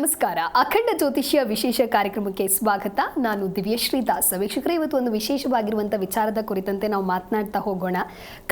ನಮಸ್ಕಾರ. ಅಖಂಡ ಜ್ಯೋತಿಷ್ಯ ವಿಶೇಷ ಕಾರ್ಯಕ್ರಮಕ್ಕೆ ಸ್ವಾಗತ. ನಾನು ದಿವ್ಯಶ್ರೀ ದಾಸ್. ವೀಕ್ಷಕರೇ, ಇವತ್ತು ಒಂದು ವಿಶೇಷವಾಗಿರುವಂಥ ವಿಚಾರದ ಕುರಿತಂತೆ ನಾವು ಮಾತನಾಡ್ತಾ ಹೋಗೋಣ.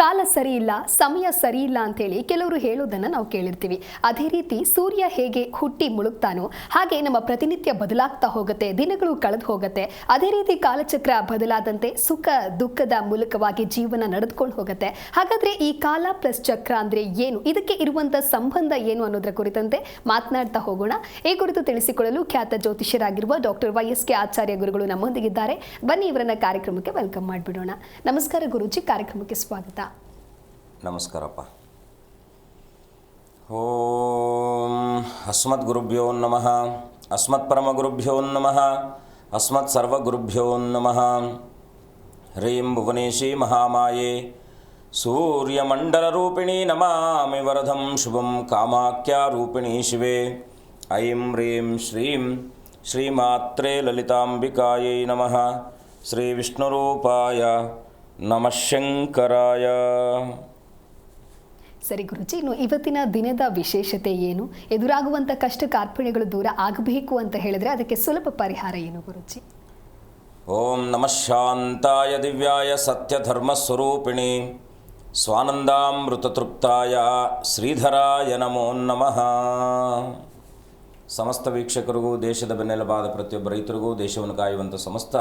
ಕಾಲ ಸರಿ ಇಲ್ಲ, ಸಮಯ ಸರಿ ಇಲ್ಲ ಅಂತೇಳಿ ಕೆಲವರು ಹೇಳೋದನ್ನು ನಾವು ಕೇಳಿರ್ತೀವಿ. ಅದೇ ರೀತಿ ಸೂರ್ಯ ಹೇಗೆ ಹುಟ್ಟಿ ಮುಳುಗ್ತಾನೋ ಹಾಗೆ ನಮ್ಮ ಪ್ರತಿನಿತ್ಯ ಬದಲಾಗ್ತಾ ಹೋಗುತ್ತೆ, ದಿನಗಳು ಕಳೆದು ಹೋಗುತ್ತೆ. ಅದೇ ರೀತಿ ಕಾಲಚಕ್ರ ಬದಲಾದಂತೆ ಸುಖ ದುಃಖದ ಮೂಲಕವಾಗಿ ಜೀವನ ನಡೆದುಕೊಂಡು ಹೋಗುತ್ತೆ. ಹಾಗಾದ್ರೆ ಈ ಕಾಲ ಪ್ಲಸ್ ಚಕ್ರ ಅಂದ್ರೆ ಏನು, ಇದಕ್ಕೆ ಇರುವಂಥ ಸಂಬಂಧ ಏನು ಅನ್ನೋದರ ಕುರಿತಂತೆ ಮಾತನಾಡ್ತಾ ಹೋಗೋಣ. ಈ ಕುರಿತು ತಿಳಿಸಿಕೊಳ್ಳಲು ಖ್ಯಾತ ಜ್ಯೋತಿಷ್ಯರಾಗಿರುವ ಡಾಕ್ಟರ್ YSK ಆಚಾರ್ಯ ಗುರುಗಳು ನಮ್ಮೊಂದಿಗಿದ್ದಾರೆ. ಬನ್ನಿ ಇವರನ್ನ ಕಾರ್ಯಕ್ರಮಕ್ಕೆ ವೆಲ್ಕಮ್ ಮಾಡಿಬಿಡೋಣ. ನಮಸ್ಕಾರ ಗುರುಜಿ, ಕಾರ್ಯಕ್ರಮಕ್ಕೆ ಸ್ವಾಗತ. ನಮಸ್ಕಾರಪ್ಪ. ಓಂ ಅಸ್ಮದ್ ಗುರುಭ್ಯೋ ನಮಃ, ಅಸ್ಮತ್ ಪರಮ ಗುರುಭ್ಯೋ ನಮಃ, ಅಸ್ಮತ್ ಸರ್ವ ಗುರುಭ್ಯೋ ನಮಃ. ಹ್ರೀಂ ಭುವನೇಶಿ ಮಹಾಮಾಯೆ ಸೂರ್ಯಮಂಡಲ ರೂಪಿಣಿ ನಮಾಮಿ ವರದಂ ಶುಭಂ ಕಾಮಾಖ್ಯಾ ರೂಪಿಣಿ ಶಿವೆ. ಐಂ ಹ್ರೀಂ ಶ್ರೀಂ ಶ್ರೀಮಾತ್ರೇ ಲಲಿತಾಂಬಿಕಾಯೈ ನಮಃ. ಶ್ರೀ ವಿಷ್ಣುರೂಪಾಯ ನಮಃ ಶಂಕರಾಯ. ಸರಿ ಗುರುಜಿ, ಇನ್ನು ಇವತ್ತಿನ ದಿನದ ವಿಶೇಷತೆ ಏನು, ಎದುರಾಗುವಂಥ ಕಷ್ಟ ಕಾರ್ಪಣ್ಯಗಳು ದೂರ ಆಗಬೇಕು ಅಂತ ಹೇಳಿದ್ರೆ ಅದಕ್ಕೆ ಸುಲಭ ಪರಿಹಾರ ಏನು ಗುರುಜಿ? ಓಂ ನಮಃ ಶಾಂತಾಯ ದಿವ್ಯಾಯ ಸತ್ಯಧರ್ಮಸ್ವರೂಪಿಣಿ ಸ್ವಾನಂದಾಮೃತತೃಪ್ತಾಯ ಶ್ರೀಧರಾಯ ನಮೋ ನಮಃ. ಸಮಸ್ತ ವೀಕ್ಷಕರಿಗೂ, ದೇಶದ ಬೆನ್ನೆಲುಬಾದ ಪ್ರತಿಯೊಬ್ಬ ರೈತರಿಗೂ, ದೇಶವನ್ನು ಕಾಯುವಂಥ ಸಮಸ್ತ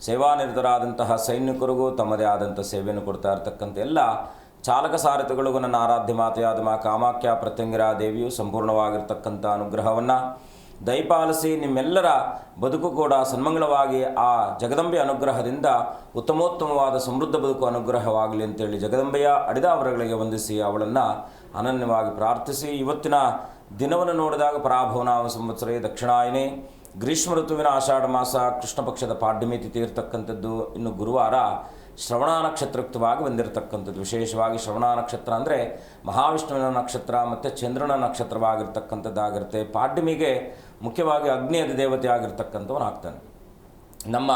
ಸೇವಾನಿರತರಾದಂತಹ ಸೈನಿಕರಿಗೂ ತಮ್ಮದೇ ಆದಂಥ ಸೇವೆಯನ್ನು ಕೊಡ್ತಾ ಇರತಕ್ಕಂಥ ಎಲ್ಲ ಚಾಲಕ ಸಾರಥಿಗಳಿಗೂ ನನ್ನ ಆರಾಧ್ಯ ಮಾತೆಯಾದ ಮಾ ಕಾಮಾಖ್ಯ ಪ್ರತ್ಯಂಗಿರಾ ದೇವಿಯು ಸಂಪೂರ್ಣವಾಗಿರ್ತಕ್ಕಂಥ ಅನುಗ್ರಹವನ್ನು ದಯಪಾಲಿಸಿ ನಿಮ್ಮೆಲ್ಲರ ಬದುಕು ಕೂಡ ಸನ್ಮಂಗಳವಾಗಿ ಆ ಜಗದಂಬೆ ಅನುಗ್ರಹದಿಂದ ಉತ್ತಮೋತ್ತಮವಾದ ಸಮೃದ್ಧ ಬದುಕು ಅನುಗ್ರಹವಾಗಲಿ ಅಂತೇಳಿ ಜಗದಂಬೆಯ ಅಡಿದಾವರಗಳಿಗೆ ವಂದಿಸಿ ಅವಳನ್ನು ಅನನ್ಯವಾಗಿ ಪ್ರಾರ್ಥಿಸಿ, ಇವತ್ತಿನ ದಿನವನ್ನು ನೋಡಿದಾಗ ಪರಾಭವನಾಮ ಸಂವತ್ಸರೇ ದಕ್ಷಿಣಾಯನೆ ಗ್ರೀಷ್ಮ ಋತುವಿನ ಆಷಾಢ ಮಾಸ ಕೃಷ್ಣ ಪಕ್ಷದ ಪಾಡ್ಯಮಿ ತಿಥಿ ಇರತಕ್ಕಂಥದ್ದು. ಇನ್ನು ಗುರುವಾರ ಶ್ರವಣ ನಕ್ಷತ್ರಯುಕ್ತವಾಗಿ ಬಂದಿರತಕ್ಕಂಥದ್ದು. ವಿಶೇಷವಾಗಿ ಶ್ರವಣ ನಕ್ಷತ್ರ ಅಂದರೆ ಮಹಾವಿಷ್ಣುವಿನ ನಕ್ಷತ್ರ ಮತ್ತು ಚಂದ್ರನ ನಕ್ಷತ್ರವಾಗಿರ್ತಕ್ಕಂಥದ್ದಾಗಿರುತ್ತೆ. ಪಾಡ್ಯಮಿಗೆ ಮುಖ್ಯವಾಗಿ ಅಗ್ನಿ ಅಧಿದೇವತೆ ಆಗಿರ್ತಕ್ಕಂಥವನು ಆಗ್ತಾನೆ. ನಮ್ಮ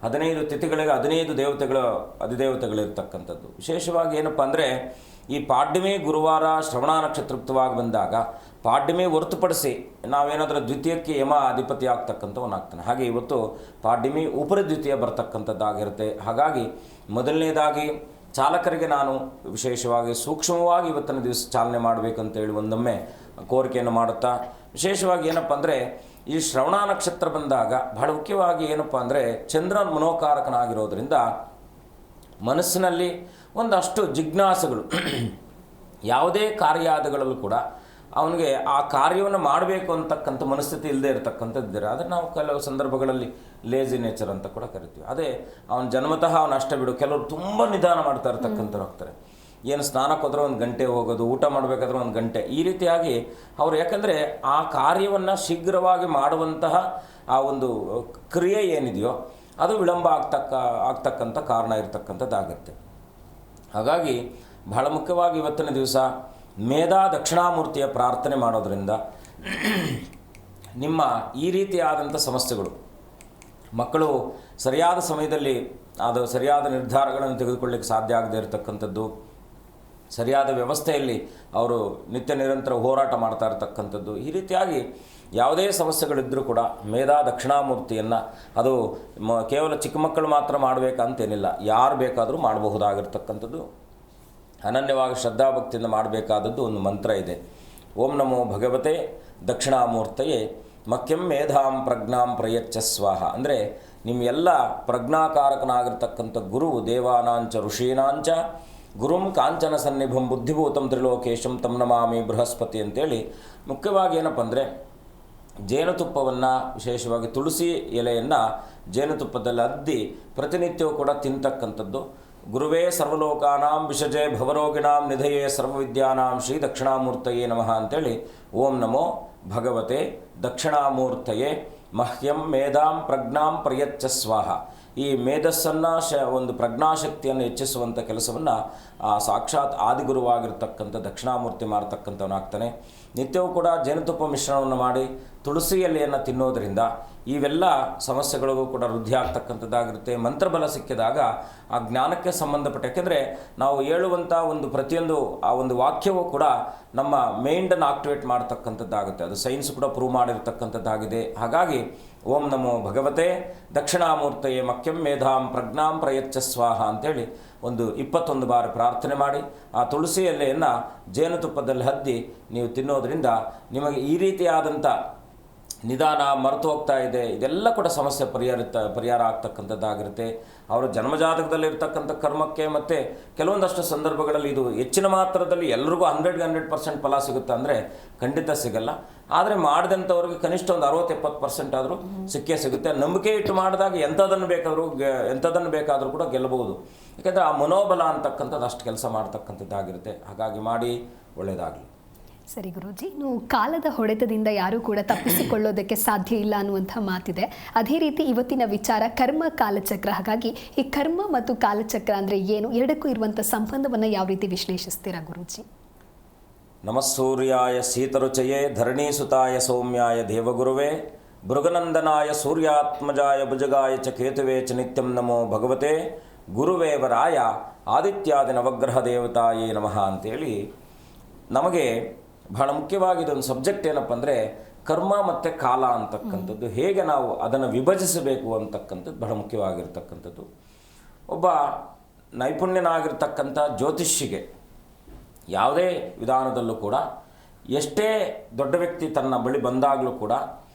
15 ತಿಥಿಗಳಿಗೆ 15 ಅಧಿದೇವತೆಗಳಿರ್ತಕ್ಕಂಥದ್ದು. ವಿಶೇಷವಾಗಿ ಏನಪ್ಪ ಅಂದರೆ ಈ ಪಾಡ್ಯಮಿ ಗುರುವಾರ ಶ್ರವಣ ನಕ್ಷತ್ರಯುಕ್ತವಾಗಿ ಬಂದಾಗ ಪಾಡ್ಯಮಿ ಹೊರತುಪಡಿಸಿ ನಾವೇನಾದರೂ ದ್ವಿತೀಯಕ್ಕೆ ಯಮ ಅಧಿಪತಿ ಆಗ್ತಕ್ಕಂಥವನ್ನಾಗ್ತಾನೆ. ಹಾಗೆ ಇವತ್ತು ಪಾಡ್ಯಮಿ ಉಪರಿದ್ವಿತೀಯ ಬರ್ತಕ್ಕಂಥದ್ದಾಗಿರುತ್ತೆ. ಹಾಗಾಗಿ ಮೊದಲನೇದಾಗಿ ಚಾಲಕರಿಗೆ ನಾನು ವಿಶೇಷವಾಗಿ ಸೂಕ್ಷ್ಮವಾಗಿ ಇವತ್ತಿನ ದಿವಸ ಚಾಲನೆ ಮಾಡಬೇಕಂತೇಳಿ ಒಂದೊಮ್ಮೆ ಕೋರಿಕೆಯನ್ನು ಮಾಡುತ್ತಾ, ವಿಶೇಷವಾಗಿ ಏನಪ್ಪ ಅಂದರೆ ಈ ಶ್ರವಣ ನಕ್ಷತ್ರ ಬಂದಾಗ ಬಹಳ ಮುಖ್ಯವಾಗಿ ಏನಪ್ಪ ಅಂದರೆ ಚಂದ್ರನ ಮನೋಕಾರಕನಾಗಿರೋದ್ರಿಂದ ಮನಸ್ಸಿನಲ್ಲಿ ಒಂದಷ್ಟು ಜಿಜ್ಞಾಸೆಗಳು ಯಾವುದೇ ಕಾರ್ಯಾದಿಗಳಲ್ಲೂ ಕೂಡ ಅವನಿಗೆ ಆ ಕಾರ್ಯವನ್ನು ಮಾಡಬೇಕು ಅಂತಕ್ಕಂಥ ಮನಸ್ಥಿತಿ ಇಲ್ಲದೆ ಇರತಕ್ಕಂಥದ್ದಿರ. ಆದರೆ ನಾವು ಕೆಲವು ಸಂದರ್ಭಗಳಲ್ಲಿ ಲೇಜಿ ನೇಚರ್ ಅಂತ ಕೂಡ ಕರಿತೀವಿ. ಅದೇ ಅವನ ಜನ್ಮತಃ ಅವನು ಅಷ್ಟೇ ಬಿಡು. ಕೆಲವರು ತುಂಬ ನಿಧಾನ ಮಾಡ್ತಾ ಇರ್ತಕ್ಕಂಥವ್ರು ಹೋಗ್ತಾರೆ. ಏನು ಸ್ನಾನಕ್ಕೆ ಹೋದ್ರೆ 1 ಗಂಟೆ ಹೋಗೋದು, ಊಟ ಮಾಡಬೇಕಾದ್ರೆ 1 ಗಂಟೆ, ಈ ರೀತಿಯಾಗಿ ಅವರು ಯಾಕಂದರೆ ಆ ಕಾರ್ಯವನ್ನು ಶೀಘ್ರವಾಗಿ ಮಾಡುವಂತಹ ಆ ಒಂದು ಕ್ರಿಯೆ ಏನಿದೆಯೋ ಅದು ವಿಳಂಬ ಆಗ್ತಕ್ಕಂಥ ಕಾರಣ ಇರತಕ್ಕಂಥದ್ದಾಗುತ್ತೆ. ಹಾಗಾಗಿ ಬಹಳ ಮುಖ್ಯವಾಗಿ ಇವತ್ತಿನ ದಿವಸ ಮೇಧಾ ದಕ್ಷಿಣಾಮೂರ್ತಿಯ ಪ್ರಾರ್ಥನೆ ಮಾಡೋದರಿಂದ ನಿಮ್ಮ ಈ ರೀತಿಯಾದಂಥ ಸಮಸ್ಯೆಗಳು, ಮಕ್ಕಳು ಸರಿಯಾದ ಸಮಯದಲ್ಲಿ ಅದು ಸರಿಯಾದ ನಿರ್ಧಾರಗಳನ್ನು ತೆಗೆದುಕೊಳ್ಳಿಕ್ಕೆ ಸಾಧ್ಯ ಆಗದೇ ಇರತಕ್ಕಂಥದ್ದು, ಸರಿಯಾದ ವ್ಯವಸ್ಥೆಯಲ್ಲಿ ಅವರು ನಿತ್ಯ ನಿರಂತರ ಹೋರಾಟ ಮಾಡ್ತಾ ಇರತಕ್ಕಂಥದ್ದು, ಈ ರೀತಿಯಾಗಿ ಯಾವುದೇ ಸಮಸ್ಯೆಗಳಿದ್ದರೂ ಕೂಡ ಮೇಧಾ ದಕ್ಷಿಣಾಮೂರ್ತಿಯನ್ನು ಅದು ಕೇವಲ ಚಿಕ್ಕ ಮಕ್ಕಳು ಮಾತ್ರ ಮಾಡಬೇಕಂತೇನಿಲ್ಲ, ಯಾರು ಬೇಕಾದರೂ ಮಾಡಬಹುದಾಗಿರ್ತಕ್ಕಂಥದ್ದು. ಅನನ್ಯವಾಗಿ ಶ್ರದ್ಧಾಭಕ್ತಿಯಿಂದ ಮಾಡಬೇಕಾದದ್ದು ಒಂದು ಮಂತ್ರ ಇದೆ. ಓಂ ನಮೋ ಭಗವತೆ ದಕ್ಷಿಣಾಮೂರ್ತಯೇ ಮಖ್ಯಂ ಮೇಧಾಂ ಪ್ರಜ್ಞಾಂ ಪ್ರಯಚ್ಛ ಸ್ವಾಹ. ಅಂದರೆ ನಿಮ್ಮ ಎಲ್ಲ ಪ್ರಜ್ಞಾಕಾರಕನಾಗಿರ್ತಕ್ಕಂಥ ಗುರು ದೇವಾನಾಂಚ ಋಷೀನಾಂಚ ಗುರುಂ ಕಾಂಚನ ಸನ್ನಿಭಂ ಬುದ್ಧಿಭೂತಂ ತ್ರಿಲೋಕೇಶಂ ತಂ ನಮಾಮಿ ಬೃಹಸ್ಪತಿ ಅಂತೇಳಿ ಮುಖ್ಯವಾಗಿ ಏನಪ್ಪ ಅಂದರೆ ಜೇನುತುಪ್ಪವನ್ನು, ವಿಶೇಷವಾಗಿ ತುಳಸಿ ಎಲೆಯನ್ನು ಜೇನುತುಪ್ಪದಲ್ಲಿ ಅದ್ದಿ ಪ್ರತಿನಿತ್ಯವೂ ಕೂಡ ತಿಂತಕ್ಕಂಥದ್ದು. ಗುರುವೇ ಸರ್ವಲೋಕಾನಾಂ ವಿಷಜೆ ಭವರೋಗಿಣಾಂ ನಿಧಯೇ ಸರ್ವವಿದ್ಯಾನಾಂ ಶ್ರೀ ದಕ್ಷಿಣಾಮೂರ್ತಯೇ ನಮಃ ಅಂತೇಳಿ ಓಂ ನಮೋ ಭಗವತೆ ದಕ್ಷಿಣಾಮೂರ್ತಯೇ ಮಹ್ಯಂ ಮೇಧಾಂ ಪ್ರಜ್ಞಾಂ ಪ್ರಯಚ್ಛ ಸ್ವಾಹ. ಈ ಮೇಧಸ್ಸನ್ನು ಒಂದು ಪ್ರಜ್ಞಾಶಕ್ತಿಯನ್ನು ಹೆಚ್ಚಿಸುವಂಥ ಕೆಲಸವನ್ನು ಸಾಕ್ಷಾತ್ ಆದಿಗುರುವಾಗಿರ್ತಕ್ಕಂಥ ದಕ್ಷಿಣಾಮೂರ್ತಿ ಮಾಡ್ತಕ್ಕಂಥವನಾಗ್ತಾನೆ. ನಿತ್ಯವೂ ಕೂಡ ಜೇನುತುಪ್ಪ ಮಿಶ್ರಣವನ್ನು ಮಾಡಿ ತುಳಸಿ ಎಲೆಯನ್ನು ತಿನ್ನೋದರಿಂದ ಇವೆಲ್ಲ ಸಮಸ್ಯೆಗಳಿಗೂ ಕೂಡ ವೃದ್ಧಿ ಆಗ್ತಕ್ಕಂಥದ್ದಾಗಿರುತ್ತೆ. ಮಂತ್ರಬಲ ಸಿಕ್ಕಿದಾಗ ಆ ಜ್ಞಾನಕ್ಕೆ ಸಂಬಂಧಪಟ್ಟ, ಯಾಕೆಂದರೆ ನಾವು ಹೇಳುವಂಥ ಒಂದು ಪ್ರತಿಯೊಂದು ಆ ಒಂದು ವಾಕ್ಯವೂ ಕೂಡ ನಮ್ಮ ಮೈಂಡನ್ನು ಆಕ್ಟಿವೇಟ್ ಮಾಡ್ತಕ್ಕಂಥದ್ದಾಗುತ್ತೆ. ಅದು ಸೈನ್ಸ್ ಕೂಡ ಪ್ರೂವ್ ಮಾಡಿರ್ತಕ್ಕಂಥದ್ದಾಗಿದೆ. ಹಾಗಾಗಿ ಓಂ ನಮೋ ಭಗವತೆ ದಕ್ಷಿಣಾಮೂರ್ತಯೇ ಮಖ್ಯಂ ಮೇಧಾಂ ಪ್ರಜ್ಞಾಂ ಪ್ರಯಚ್ಛ ಸ್ವಾಹ ಅಂತೇಳಿ ಒಂದು 21 ಬಾರಿ ಪ್ರಾರ್ಥನೆ ಮಾಡಿ ಆ ತುಳಸಿ ಎಲೆಯನ್ನು ಜೇನುತುಪ್ಪದಲ್ಲಿ ಹದ್ದಿ ನೀವು ತಿನ್ನೋದ್ರಿಂದ ನಿಮಗೆ ಈ ರೀತಿಯಾದಂಥ ನಿಧಾನ ಮರೆತು ಹೋಗ್ತಾ ಇದೆ, ಇದೆಲ್ಲ ಕೂಡ ಸಮಸ್ಯೆ ಪರಿಹಾರ ಆಗ್ತಕ್ಕಂಥದ್ದಾಗಿರುತ್ತೆ. ಅವರ ಜನ್ಮಜಾತಕದಲ್ಲಿರ್ತಕ್ಕಂಥ ಕರ್ಮಕ್ಕೆ ಮತ್ತು ಕೆಲವೊಂದಷ್ಟು ಸಂದರ್ಭಗಳಲ್ಲಿ ಇದು ಹೆಚ್ಚಿನ ಮಾತ್ರದಲ್ಲಿ ಎಲ್ರಿಗೂ 100% ಫಲ ಸಿಗುತ್ತೆ ಅಂದರೆ ಖಂಡಿತ ಸಿಗಲ್ಲ. ಆದರೆ ಮಾಡಿದಂಥವ್ರಿಗೆ ಕನಿಷ್ಠ ಒಂದು 60-70% ಆದರೂ ಸಿಕ್ಕೇ ಸಿಗುತ್ತೆ. ನಂಬಿಕೆ ಇಟ್ಟು ಮಾಡಿದಾಗ ಎಂಥದನ್ನು ಬೇಕಾದರೂ ಕೂಡ ಗೆಲ್ಲಬಹುದು. ಯಾಕೆಂದರೆ ಆ ಮನೋಬಲ ಅಂತಕ್ಕಂಥದ್ದು ಅಷ್ಟು ಕೆಲಸ ಮಾಡ್ತಕ್ಕಂಥದ್ದಾಗಿರುತ್ತೆ. ಹಾಗಾಗಿ ಮಾಡಿ, ಒಳ್ಳೆಯದಾಗಲಿ. ಸರಿ ಗುರೂಜಿ, ಇನ್ನು ಕಾಲದ ಹೊಡೆತದಿಂದ ಯಾರೂ ಕೂಡ ತಪ್ಪಿಸಿಕೊಳ್ಳೋದಕ್ಕೆ ಸಾಧ್ಯ ಇಲ್ಲ ಅನ್ನುವಂಥ ಮಾತಿದೆ. ಅದೇ ರೀತಿ ಇವತ್ತಿನ ವಿಚಾರ ಕರ್ಮ ಕಾಲಚಕ್ರ. ಹಾಗಾಗಿ ಈ ಕರ್ಮ ಮತ್ತು ಕಾಲಚಕ್ರ ಅಂದರೆ ಏನು, ಎರಡಕ್ಕೂ ಇರುವಂಥ ಸಂಬಂಧವನ್ನು ಯಾವ ರೀತಿ ವಿಶ್ಲೇಷಿಸ್ತೀರಾ ಗುರೂಜಿ? ನಮಸ್ಸೂರ್ಯಾಯ ಶೀತರುಚಯೇ ಧರಣೀಸುತಾಯ ಸೌಮ್ಯಾಯ ದೇವಗುರುವೇ ಭೃಗನಂದನಾಯ ಸೂರ್ಯಾತ್ಮಜಾಯ ಭುಜಗಾಯ ಚ ಕೇತುವೆ ಚ ನಿತ್ಯಂ ನಮೋ ಭಗವತೆ ಗುರುವೇವರಾಯ ಆದಿತ್ಯಾದಿ ನವಗ್ರಹ ದೇವತಾಯೇ ನಮಃ ಅಂತೇಳಿ ನಮಗೆ ಬಹಳ ಮುಖ್ಯವಾಗಿ ಇದೊಂದು ಸಬ್ಜೆಕ್ಟ್ ಏನಪ್ಪ ಅಂದರೆ ಕರ್ಮ ಮತ್ತು ಕಾಲ ಅಂತಕ್ಕಂಥದ್ದು, ಹೇಗೆ ನಾವು ಅದನ್ನು ವಿಭಜಿಸಬೇಕು ಅಂತಕ್ಕಂಥದ್ದು ಬಹಳ ಮುಖ್ಯವಾಗಿರ್ತಕ್ಕಂಥದ್ದು. ಒಬ್ಬ ನೈಪುಣ್ಯನಾಗಿರ್ತಕ್ಕಂಥ ಜ್ಯೋತಿಷಿಗೆ ಯಾವುದೇ ವಿಧಾನದಲ್ಲೂ ಕೂಡ ಎಷ್ಟೇ ದೊಡ್ಡ ವ್ಯಕ್ತಿ ತನ್ನ ಬಳಿ ಬಂದಾಗಲೂ ಕೂಡ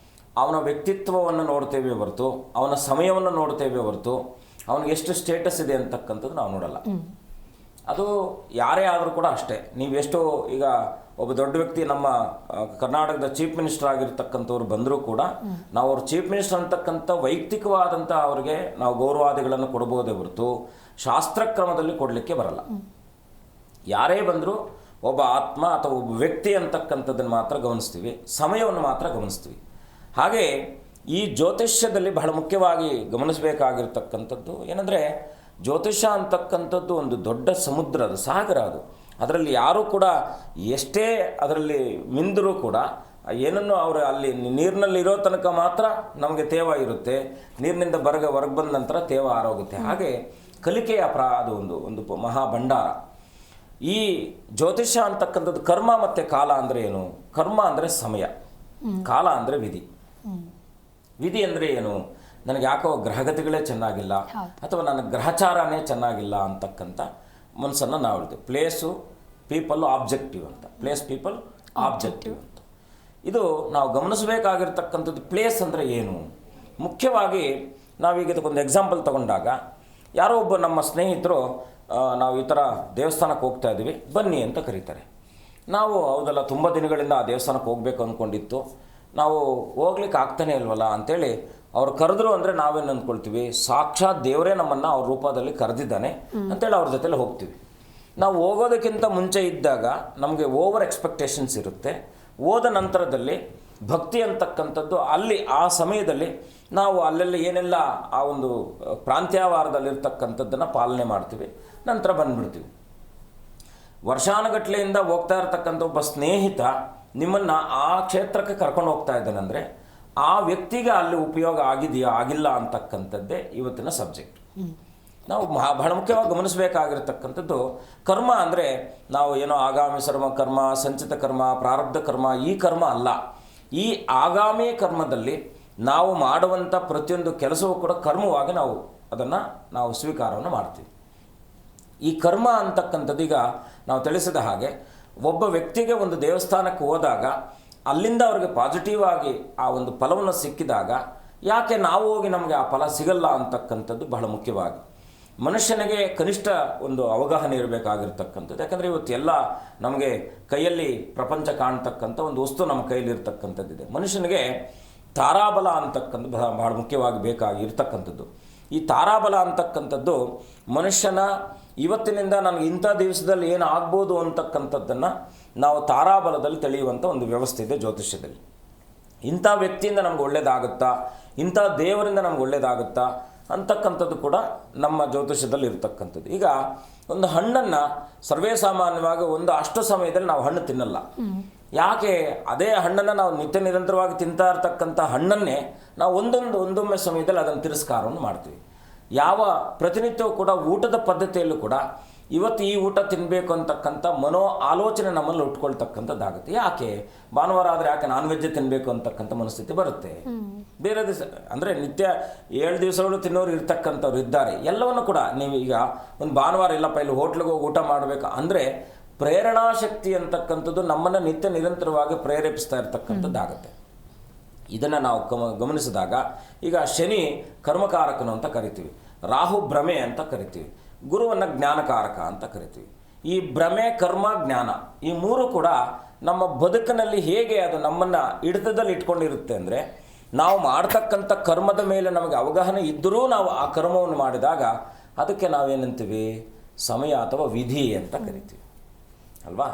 ಅವನ ವ್ಯಕ್ತಿತ್ವವನ್ನು ನೋಡ್ತೇವೆ ಹೊರತು, ಅವನ ಸಮಯವನ್ನು ನೋಡ್ತೇವೆ ಹೊರತು, ಅವನಿಗೆ ಎಷ್ಟು ಸ್ಟೇಟಸ್ ಇದೆ ಅಂತಕ್ಕಂಥದ್ದು ನಾವು ನೋಡಲ್ಲ. ಅದು ಯಾರೇ ಆದರೂ ಕೂಡ ಅಷ್ಟೇ. ನೀವೆಷ್ಟು ಈಗ ಒಬ್ಬ ದೊಡ್ಡ ವ್ಯಕ್ತಿ ನಮ್ಮ ಕರ್ನಾಟಕದ ಚೀಫ್ ಮಿನಿಸ್ಟರ್ ಆಗಿರ್ತಕ್ಕಂಥವ್ರು ಬಂದರೂ ಕೂಡ ನಾವು ಅವ್ರ ಚೀಫ್ ಮಿನಿಸ್ಟರ್ ಅಂತಕ್ಕಂಥ ವೈಯಕ್ತಿಕವಾದಂಥ ಅವ್ರಿಗೆ ನಾವು ಗೌರವಾದಿಗಳನ್ನು ಕೊಡ್ಬೋದೇ ಹೊರತು ಶಾಸ್ತ್ರಕ್ರಮದಲ್ಲಿ ಕೊಡಲಿಕ್ಕೆ ಬರಲ್ಲ. ಯಾರೇ ಬಂದರೂ ಒಬ್ಬ ಆತ್ಮ ಅಥವಾ ಒಬ್ಬ ವ್ಯಕ್ತಿ ಅಂತಕ್ಕಂಥದ್ದನ್ನು ಮಾತ್ರ ಗಮನಿಸ್ತೀವಿ, ಸಮಯವನ್ನು ಮಾತ್ರ ಗಮನಿಸ್ತೀವಿ. ಹಾಗೆ ಈ ಜ್ಯೋತಿಷ್ಯದಲ್ಲಿ ಬಹಳ ಮುಖ್ಯವಾಗಿ ಗಮನಿಸಬೇಕಾಗಿರ್ತಕ್ಕಂಥದ್ದು ಏನಂದರೆ, ಜ್ಯೋತಿಷ್ಯ ಅಂತಕ್ಕಂಥದ್ದು ಒಂದು ದೊಡ್ಡ ಸಮುದ್ರದ ಸಾಗರ. ಅದರಲ್ಲಿ ಯಾರೂ ಕೂಡ ಎಷ್ಟೇ ಅದರಲ್ಲಿ ಮಿಂದರೂ ಕೂಡ ಏನನ್ನು ಅವರು ಅಲ್ಲಿ ನೀರಿನಲ್ಲಿ ಇರೋ ತನಕ ಮಾತ್ರ ನಮಗೆ ತೇವ ಇರುತ್ತೆ, ನೀರಿನಿಂದ ಹೊರಗೆ ಬಂದ ನಂತರ ತೇವ ಆರೋಗುತ್ತೆ. ಹಾಗೆ ಕಲಿಕೆಯ ಅದು ಒಂದು ಮಹಾಭಂಡಾರ. ಈ ಜ್ಯೋತಿಷ್ಯ ಅಂತಕ್ಕಂಥದ್ದು ಕರ್ಮ ಮತ್ತು ಕಾಲ ಅಂದರೆ ಏನು? ಕರ್ಮ ಅಂದರೆ ಸಮಯ, ಕಾಲ ಅಂದರೆ ವಿಧಿ. ವಿಧಿ ಅಂದರೆ ಏನು? ನನಗೆ ಯಾಕೋ ಗ್ರಹಗತಿಗಳೇ ಚೆನ್ನಾಗಿಲ್ಲ ಅಥವಾ ನನ್ನ ಗ್ರಹಚಾರನೇ ಚೆನ್ನಾಗಿಲ್ಲ ಅಂತಕ್ಕಂಥ ಮನಸ್ಸನ್ನು ನಾವು ಹೇಳ್ತೀವಿ. ಪ್ಲೇಸು, ಪೀಪಲ್ಲು, ಆಬ್ಜೆಕ್ಟಿವ್ ಅಂತ. ಪ್ಲೇಸ್, ಪೀಪಲ್, ಆಬ್ಜೆಕ್ಟಿವ್ ಅಂತ. ಇದು ನಾವು ಗಮನಿಸಬೇಕಾಗಿರ್ತಕ್ಕಂಥದ್ದು. ಪ್ಲೇಸ್ ಅಂದರೆ ಏನು? ಮುಖ್ಯವಾಗಿ ನಾವೀಗ ಇದಕ್ಕೊಂದು ಎಕ್ಸಾಂಪಲ್ ತಗೊಂಡಾಗ, ಯಾರೋ ಒಬ್ಬ ನಮ್ಮ ಸ್ನೇಹಿತರು ನಾವು ಈ ಥರ ದೇವಸ್ಥಾನಕ್ಕೆ ಹೋಗ್ತಾ ಇದ್ದೀವಿ ಬನ್ನಿ ಅಂತ ಕರೀತಾರೆ. ನಾವು ಹೌದಲ್ಲ, ತುಂಬ ದಿನಗಳಿಂದ ಆ ದೇವಸ್ಥಾನಕ್ಕೆ ಹೋಗಬೇಕು ಅಂದ್ಕೊಂಡಿತ್ತು, ನಾವು ಹೋಗ್ಲಿಕ್ಕೆ ಆಗ್ತಾನೆ ಇಲ್ವಲ್ಲ ಅಂಥೇಳಿ ಅವ್ರು ಕರೆದ್ರು ಅಂದರೆ ನಾವೇನು ಅಂದ್ಕೊಳ್ತೀವಿ, ಸಾಕ್ಷಾತ್ ದೇವರೇ ನಮ್ಮನ್ನು ಅವ್ರ ರೂಪದಲ್ಲಿ ಕರೆದಿದ್ದಾನೆ ಅಂತೇಳಿ ಅವ್ರ ಜೊತೆಲಿ ಹೋಗ್ತೀವಿ. ನಾವು ಹೋಗೋದಕ್ಕಿಂತ ಮುಂಚೆ ಇದ್ದಾಗ ನಮಗೆ ಓವರ್ ಎಕ್ಸ್ಪೆಕ್ಟೇಷನ್ಸ್ ಇರುತ್ತೆ. ಹೋದ ನಂತರದಲ್ಲಿ ಭಕ್ತಿ ಅಂತಕ್ಕಂಥದ್ದು ಅಲ್ಲಿ ಆ ಸಮಯದಲ್ಲಿ ನಾವು ಅಲ್ಲೆಲ್ಲ ಏನೆಲ್ಲ ಆ ಒಂದು ಪ್ರಾಂತ್ಯವಾರದಲ್ಲಿರ್ತಕ್ಕಂಥದ್ದನ್ನು ಪಾಲನೆ ಮಾಡ್ತೀವಿ, ನಂತರ ಬಂದುಬಿಡ್ತೀವಿ. ವರ್ಷಾನುಗಟ್ಲೆಯಿಂದ ಹೋಗ್ತಾ ಇರ್ತಕ್ಕಂಥ ಒಬ್ಬ ಸ್ನೇಹಿತ ನಿಮ್ಮನ್ನು ಆ ಕ್ಷೇತ್ರಕ್ಕೆ ಕರ್ಕೊಂಡು ಹೋಗ್ತಾ ಇದ್ದಾನಂದರೆ ಆ ವ್ಯಕ್ತಿಗೆ ಅಲ್ಲಿ ಉಪಯೋಗ ಆಗಿದೆಯಾ ಆಗಿಲ್ಲ ಅಂತಕ್ಕಂಥದ್ದೇ ಇವತ್ತಿನ ಸಬ್ಜೆಕ್ಟ್. ನಾವು ಬಹಳ ಮುಖ್ಯವಾಗಿ ಗಮನಿಸಬೇಕಾಗಿರ್ತಕ್ಕಂಥದ್ದು ಕರ್ಮ ಅಂದರೆ ನಾವು ಏನೋ ಆಗಾಮಿ ಕರ್ಮ, ಸಂಚಿತ ಕರ್ಮ, ಪ್ರಾರಬ್ಧ ಕರ್ಮ, ಈ ಕರ್ಮ ಅಲ್ಲ. ಈ ಆಗಾಮಿ ಕರ್ಮದಲ್ಲಿ ನಾವು ಮಾಡುವಂಥ ಪ್ರತಿಯೊಂದು ಕೆಲಸವೂ ಕೂಡ ಕರ್ಮವಾಗಿ ನಾವು ಸ್ವೀಕಾರವನ್ನು ಮಾಡ್ತೀವಿ. ಈ ಕರ್ಮ ಅಂತಕ್ಕಂಥದ್ದು ಈಗ ನಾವು ತಿಳಿಸಿದ ಹಾಗೆ ಒಬ್ಬ ವ್ಯಕ್ತಿಗೆ ಒಂದು ದೇವಸ್ಥಾನಕ್ಕೆ ಹೋದಾಗ ಅಲ್ಲಿಂದ ಅವ್ರಿಗೆ ಪಾಸಿಟಿವ್ ಆಗಿ ಆ ಒಂದು ಫಲವನ್ನು ಸಿಕ್ಕಿದಾಗ ಯಾಕೆ ನಾವು ಹೋಗಿ ನಮಗೆ ಆ ಫಲ ಸಿಗಲ್ಲ ಅಂತಕ್ಕಂಥದ್ದು ಬಹಳ ಮುಖ್ಯವಾಗಿ ಮನುಷ್ಯನಿಗೆ ಕನಿಷ್ಠ ಒಂದು ಅವಗಾಹನೆ ಇರಬೇಕಾಗಿರ್ತಕ್ಕಂಥದ್ದು. ಯಾಕಂದರೆ ಇವತ್ತು ಎಲ್ಲ ನಮಗೆ ಕೈಯಲ್ಲಿ ಪ್ರಪಂಚ ಕಾಣ್ತಕ್ಕಂಥ ಒಂದು ವಸ್ತು ನಮ್ಮ ಕೈಯಲ್ಲಿರ್ತಕ್ಕಂಥದ್ದಿದೆ. ಮನುಷ್ಯನಿಗೆ ತಾರಾಬಲ ಅಂತಕ್ಕಂಥ ಬಹಳ ಮುಖ್ಯವಾಗಿ ಬೇಕಾಗಿರ್ತಕ್ಕಂಥದ್ದು. ಈ ತಾರಾಬಲ ಅಂತಕ್ಕಂಥದ್ದು ಮನುಷ್ಯನ ಇವತ್ತಿನಿಂದ ನನಗೆ ಇಂಥ ದಿವಸದಲ್ಲಿ ಏನು ಆಗ್ಬೋದು ಅಂತಕ್ಕಂಥದ್ದನ್ನು ನಾವು ತಾರಾಬಲದಲ್ಲಿ ತಿಳಿಯುವಂಥ ಒಂದು ವ್ಯವಸ್ಥೆ ಇದೆ ಜ್ಯೋತಿಷ್ಯದಲ್ಲಿ. ಇಂಥ ವ್ಯಕ್ತಿಯಿಂದ ನಮ್ಗೆ ಒಳ್ಳೇದಾಗುತ್ತಾ, ಇಂಥ ದೇವರಿಂದ ನಮ್ಗೆ ಒಳ್ಳೇದಾಗುತ್ತಾ ಅಂತಕ್ಕಂಥದ್ದು ಕೂಡ ನಮ್ಮ ಜ್ಯೋತಿಷ್ಯದಲ್ಲಿ ಇರ್ತಕ್ಕಂಥದ್ದು. ಈಗ ಒಂದು ಹಣ್ಣನ್ನು ಸರ್ವೇ ಸಾಮಾನ್ಯವಾಗಿ ಅಷ್ಟು ಸಮಯದಲ್ಲಿ ನಾವು ಹಣ್ಣು ತಿನ್ನಲ್ಲ. ಯಾಕೆ ಅದೇ ಹಣ್ಣನ್ನು ನಾವು ನಿತ್ಯ ನಿರಂತರವಾಗಿ ತಿಂತಾ ಇರ್ತಕ್ಕಂಥ ಹಣ್ಣನ್ನೇ ನಾವು ಒಂದೊಮ್ಮೆ ಸಮಯದಲ್ಲಿ ಅದನ್ನು ತಿರಸ್ಕಾರವನ್ನು ಮಾಡ್ತೀವಿ. ಯಾವ ಪ್ರತಿನಿತ್ಯವೂ ಕೂಡ ಊಟದ ಪದ್ಧತಿಯಲ್ಲೂ ಕೂಡ ಇವತ್ತು ಈ ಊಟ ತಿನ್ನಬೇಕು ಅಂತಕ್ಕಂಥ ಮನೋ ಆಲೋಚನೆ ನಮ್ಮಲ್ಲಿ ಉಟ್ಕೊಳ್ತಕ್ಕಂಥದ್ದಾಗುತ್ತೆ. ಯಾಕೆ ಭಾನುವಾರ ಆದರೆ ಯಾಕೆ ನಾನ್ ವೆಜ್ಜೇ ತಿನ್ನಬೇಕು ಅಂತಕ್ಕಂಥ ಮನಸ್ಥಿತಿ ಬರುತ್ತೆ. ಬೇರೆ ದಿವಸ ಅಂದರೆ ನಿತ್ಯ 7 ದಿವಸಗಳು ತಿನ್ನೋರು ಇರ್ತಕ್ಕಂಥವ್ರು ಇದ್ದಾರೆ. ಎಲ್ಲವನ್ನು ಕೂಡ ನೀವು ಈಗ ಒಂದು ಭಾನುವಾರ ಇಲ್ಲಪ್ಪ ಇಲ್ಲಿ ಹೋಟ್ಲಿಗೆ ಹೋಗಿ ಊಟ ಮಾಡಬೇಕು ಅಂದರೆ ಪ್ರೇರಣಾಶಕ್ತಿ ಅಂತಕ್ಕಂಥದ್ದು ನಮ್ಮನ್ನು ನಿತ್ಯ ನಿರಂತರವಾಗಿ ಪ್ರೇರೇಪಿಸ್ತಾ ಇರ್ತಕ್ಕಂಥದ್ದಾಗುತ್ತೆ. ಇದನ್ನು ನಾವು ಗಮನಿಸಿದಾಗ ಈಗ ಶನಿ ಕರ್ಮಕಾರಕನು ಅಂತ ಕರಿತೀವಿ, ರಾಹು ಭ್ರಮೆ ಅಂತ ಕರಿತೀವಿ, ಗುರುವನ್ನು ಜ್ಞಾನಕಾರಕ ಅಂತ ಕರಿತೀವಿ. ಈ ಭ್ರಮೆ, ಕರ್ಮ, ಜ್ಞಾನ ಈ ಮೂರು ಕೂಡ ನಮ್ಮ ಬದುಕಿನಲ್ಲಿ ಹೇಗೆ ಅದು ನಮ್ಮನ್ನು ಹಿಡಿತದಲ್ಲಿ ಇಟ್ಕೊಂಡಿರುತ್ತೆ ಅಂದರೆ, ನಾವು ಮಾಡ್ತಕ್ಕಂಥ ಕರ್ಮದ ಮೇಲೆ ನಮಗೆ ಅವಗಾಹನೆ ಇದ್ದರೂ ನಾವು ಆ ಕರ್ಮವನ್ನು ಮಾಡಿದಾಗ ಅದಕ್ಕೆ ನಾವೇನಂತೀವಿ ಸಮಯ ಅಥವಾ ವಿಧಿ ಅಂತ ಕರಿತೀವಿ ಅಲ್ವಾ?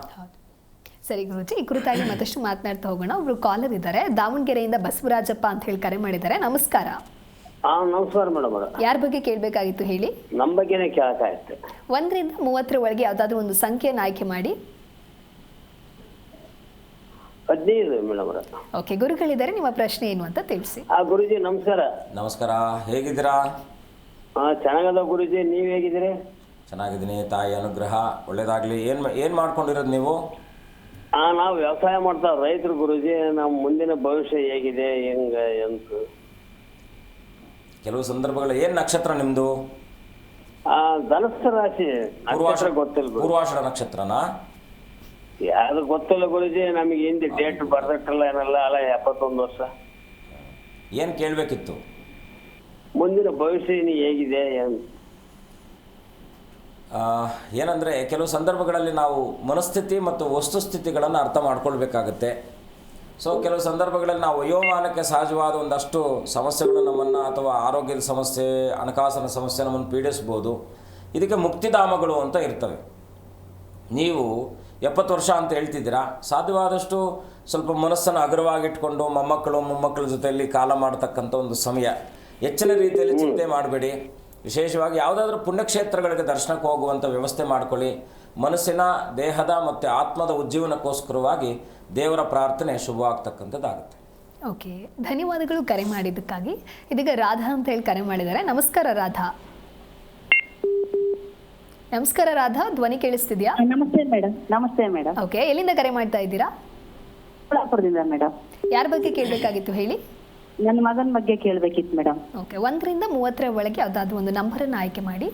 ಸರಿ ಗುರುಜಿ, ಈ ಕುರಿತಾಗಿ ಮತ್ತಷ್ಟು ಮಾತನಾಡ್ತಾ ಹೋಗೋಣ. ಒಬ್ರು ಕಾಲರ್ ಇದ್ದಾರೆ, ದಾವಣಗೆರೆಯಿಂದ ಬಸವರಾಜಪ್ಪ ಅಂತ ಹೇಳಿ ಕರೆ ಮಾಡಿದ್ದಾರೆ. ನಮಸ್ಕಾರ. ನಮಸ್ಕಾರ ಮೇಡಮ್. ಯಾರ ಬಗ್ಗೆ ಕೇಳಬೇಕಾಗಿತ್ತು ಹೇಳಿ? ನಮ್ಮ ಬಗ್ಗೆನೇ ಕೇಳ್ತಾ ಇತ್ತು. 1 ರಿಂದ 30 ಒಳಗೆ ಯಾವ್ದಾದ್ರು ಒಂದು ಸಂಖ್ಯೆಯನ್ನು ಆಯ್ಕೆ ಮಾಡಿ. 15 ಮೇಡಮ್. ಓಕೆ, ಗುರುಗಳಿದ್ದಾರೆ, ನಿಮ್ಮ ಪ್ರಶ್ನೆ ಏನು ಅಂತ ತಿಳಿಸಿ. ಗುರುಜಿ ನಮಸ್ಕಾರ. ನಮಸ್ಕಾರ, ಹೇಗಿದ್ದೀರಾ? ಚೆನ್ನಾಗದ ಗುರುಜಿ, ನೀವು ಹೇಗಿದ್ದೀರಿ? ಚೆನ್ನಾಗಿದ್ದೀನಿ, ತಾಯಿ ಅನುಗ್ರಹ ಒಳ್ಳೇದಾಗಲಿ. ಏನು ಮಾಡ್ಕೊಂಡಿರೋದು ನೀವು? ನಾವು ವ್ಯವಸಾಯ ಮಾಡ್ತಾ ರೈತರು ಗುರುಜಿ. ನಮ್ಮ ಮುಂದಿನ ಭವಿಷ್ಯ ಹೇಗಿದೆ ಹೆಂಗ ಅಂತ ಕೆಲವು ಸಂದರ್ಭಗಳು ಏನು ನಕ್ಷತ್ರ ನಿಮ್ಮದು? ಧನಸ್ಥ ರಾಶಿ. ಗೊತ್ತಿಲ್ಲ. ಪೂರ್ವಾಷಾಢ ನಕ್ಷತ್ರನಾ? ಯಾವ್ದು ಗೊತ್ತಿಲ್ಲ ಗುರುಜಿ, ನಮಗೆ ಹಿಂದೆ ಡೇಟ್ ಬರ್ದಟ್ಟಲ್ಲ ಏನಲ್ಲ. ಅಲ್ಲ 71 ವರ್ಷ. ಏನು ಕೇಳಬೇಕಿತ್ತು? ಮುಂದಿನ ಭವಿಷ್ಯ ಹೇಗಿದೆ ಏನಂದರೆ ಕೆಲವು ಸಂದರ್ಭಗಳಲ್ಲಿ ನಾವು ಮನಸ್ಥಿತಿ ಮತ್ತು ವಸ್ತುಸ್ಥಿತಿಗಳನ್ನು ಅರ್ಥ ಮಾಡ್ಕೊಳ್ಬೇಕಾಗತ್ತೆ. ಸೊ ಕೆಲವು ಸಂದರ್ಭಗಳಲ್ಲಿ ನಾವು ವಯೋಮಾನಕ್ಕೆ ಸಹಜವಾದ ಒಂದಷ್ಟು ಸಮಸ್ಯೆಗಳು ನಮ್ಮನ್ನು, ಅಥವಾ ಆರೋಗ್ಯದ ಸಮಸ್ಯೆ, ಹಣಕಾಸಿನ ಸಮಸ್ಯೆ ನಮ್ಮನ್ನು ಪೀಡಿಸ್ಬೋದು. ಇದಕ್ಕೆ ಮುಕ್ತಿಧಾಮಗಳು ಅಂತ ಇರ್ತವೆ. ನೀವು 70 ವರ್ಷ ಅಂತ ಹೇಳ್ತಿದ್ದೀರಾ, ಸಾಧ್ಯವಾದಷ್ಟು ಸ್ವಲ್ಪ ಮನಸ್ಸನ್ನು ಹಗುರವಾಗಿಟ್ಕೊಂಡು ಮೊಮ್ಮಕ್ಕಳ ಜೊತೆಯಲ್ಲಿ ಕಾಲ ಮಾಡ್ತಕ್ಕಂಥ ಒಂದು ಸಮಯ. ಹೆಚ್ಚಿನ ರೀತಿಯಲ್ಲಿ ಚಿಂತೆ ಮಾಡಬೇಡಿ. ವಿಶೇಷವಾಗಿ ಯಾವುದಾದ್ರೂ ಪುಣ್ಯಕ್ಷೇತ್ರಗಳಿಗೆ ದರ್ಶನಕ್ಕೆ ಹೋಗುವಂಥ ವ್ಯವಸ್ಥೆ ಮಾಡ್ಕೊಳ್ಳಿ. ಮನಸ್ಸಿನ, ದೇಹದ ಮತ್ತು ಆತ್ಮದ ಉಜ್ಜೀವನಕ್ಕೋಸ್ಕರವಾಗಿ ದೇವರ ಪ್ರಾರ್ಥನೆ ಶುಭವಾಗ್ತಕ್ಕಂಥದ್ದಾಗುತ್ತೆ. ಓಕೆ, ಧನ್ಯವಾದಗಳು ಕರೆ ಮಾಡಿದ್ದಕ್ಕಾಗಿ. ಇದೀಗ ರಾಧಾ ಅಂತ ಹೇಳಿ ಕರೆ ಮಾಡಿದ್ದಾರೆ. ನಮಸ್ಕಾರ ರಾಧಾ. ನಮಸ್ಕಾರ ರಾಧಾ, ಧ್ವನಿ ಕೇಳಿಸ್ತಿದ್ಯಾ? ನಮಸ್ತೆ ಮೇಡಮ್. ನಮಸ್ತೆ ಮೇಡಮ್. ಓಕೆ, ಎಲ್ಲಿಂದ ಕರೆ ಮಾಡ್ತಾ ಇದ್ದೀರಾ? ಕೊಲ್ಲಾಪುರದಿಂದ ಮೇಡಮ್. ಯಾರ ಬಗ್ಗೆ ಕೇಳಬೇಕಾಗಿತ್ತು ಹೇಳಿ? ನನ್ನ ಮಗನ ಬಗ್ಗೆ ಕೇಳಬೇಕಿತ್ತು ಮೇಡಮ್. ಓಕೆ, 1 ರಿಂದ 30 ಒಳಗೆ ಯಾವುದಾದ್ರೂ ಒಂದು ನಂಬರನ್ನು ಆಯ್ಕೆ ಮಾಡಿ.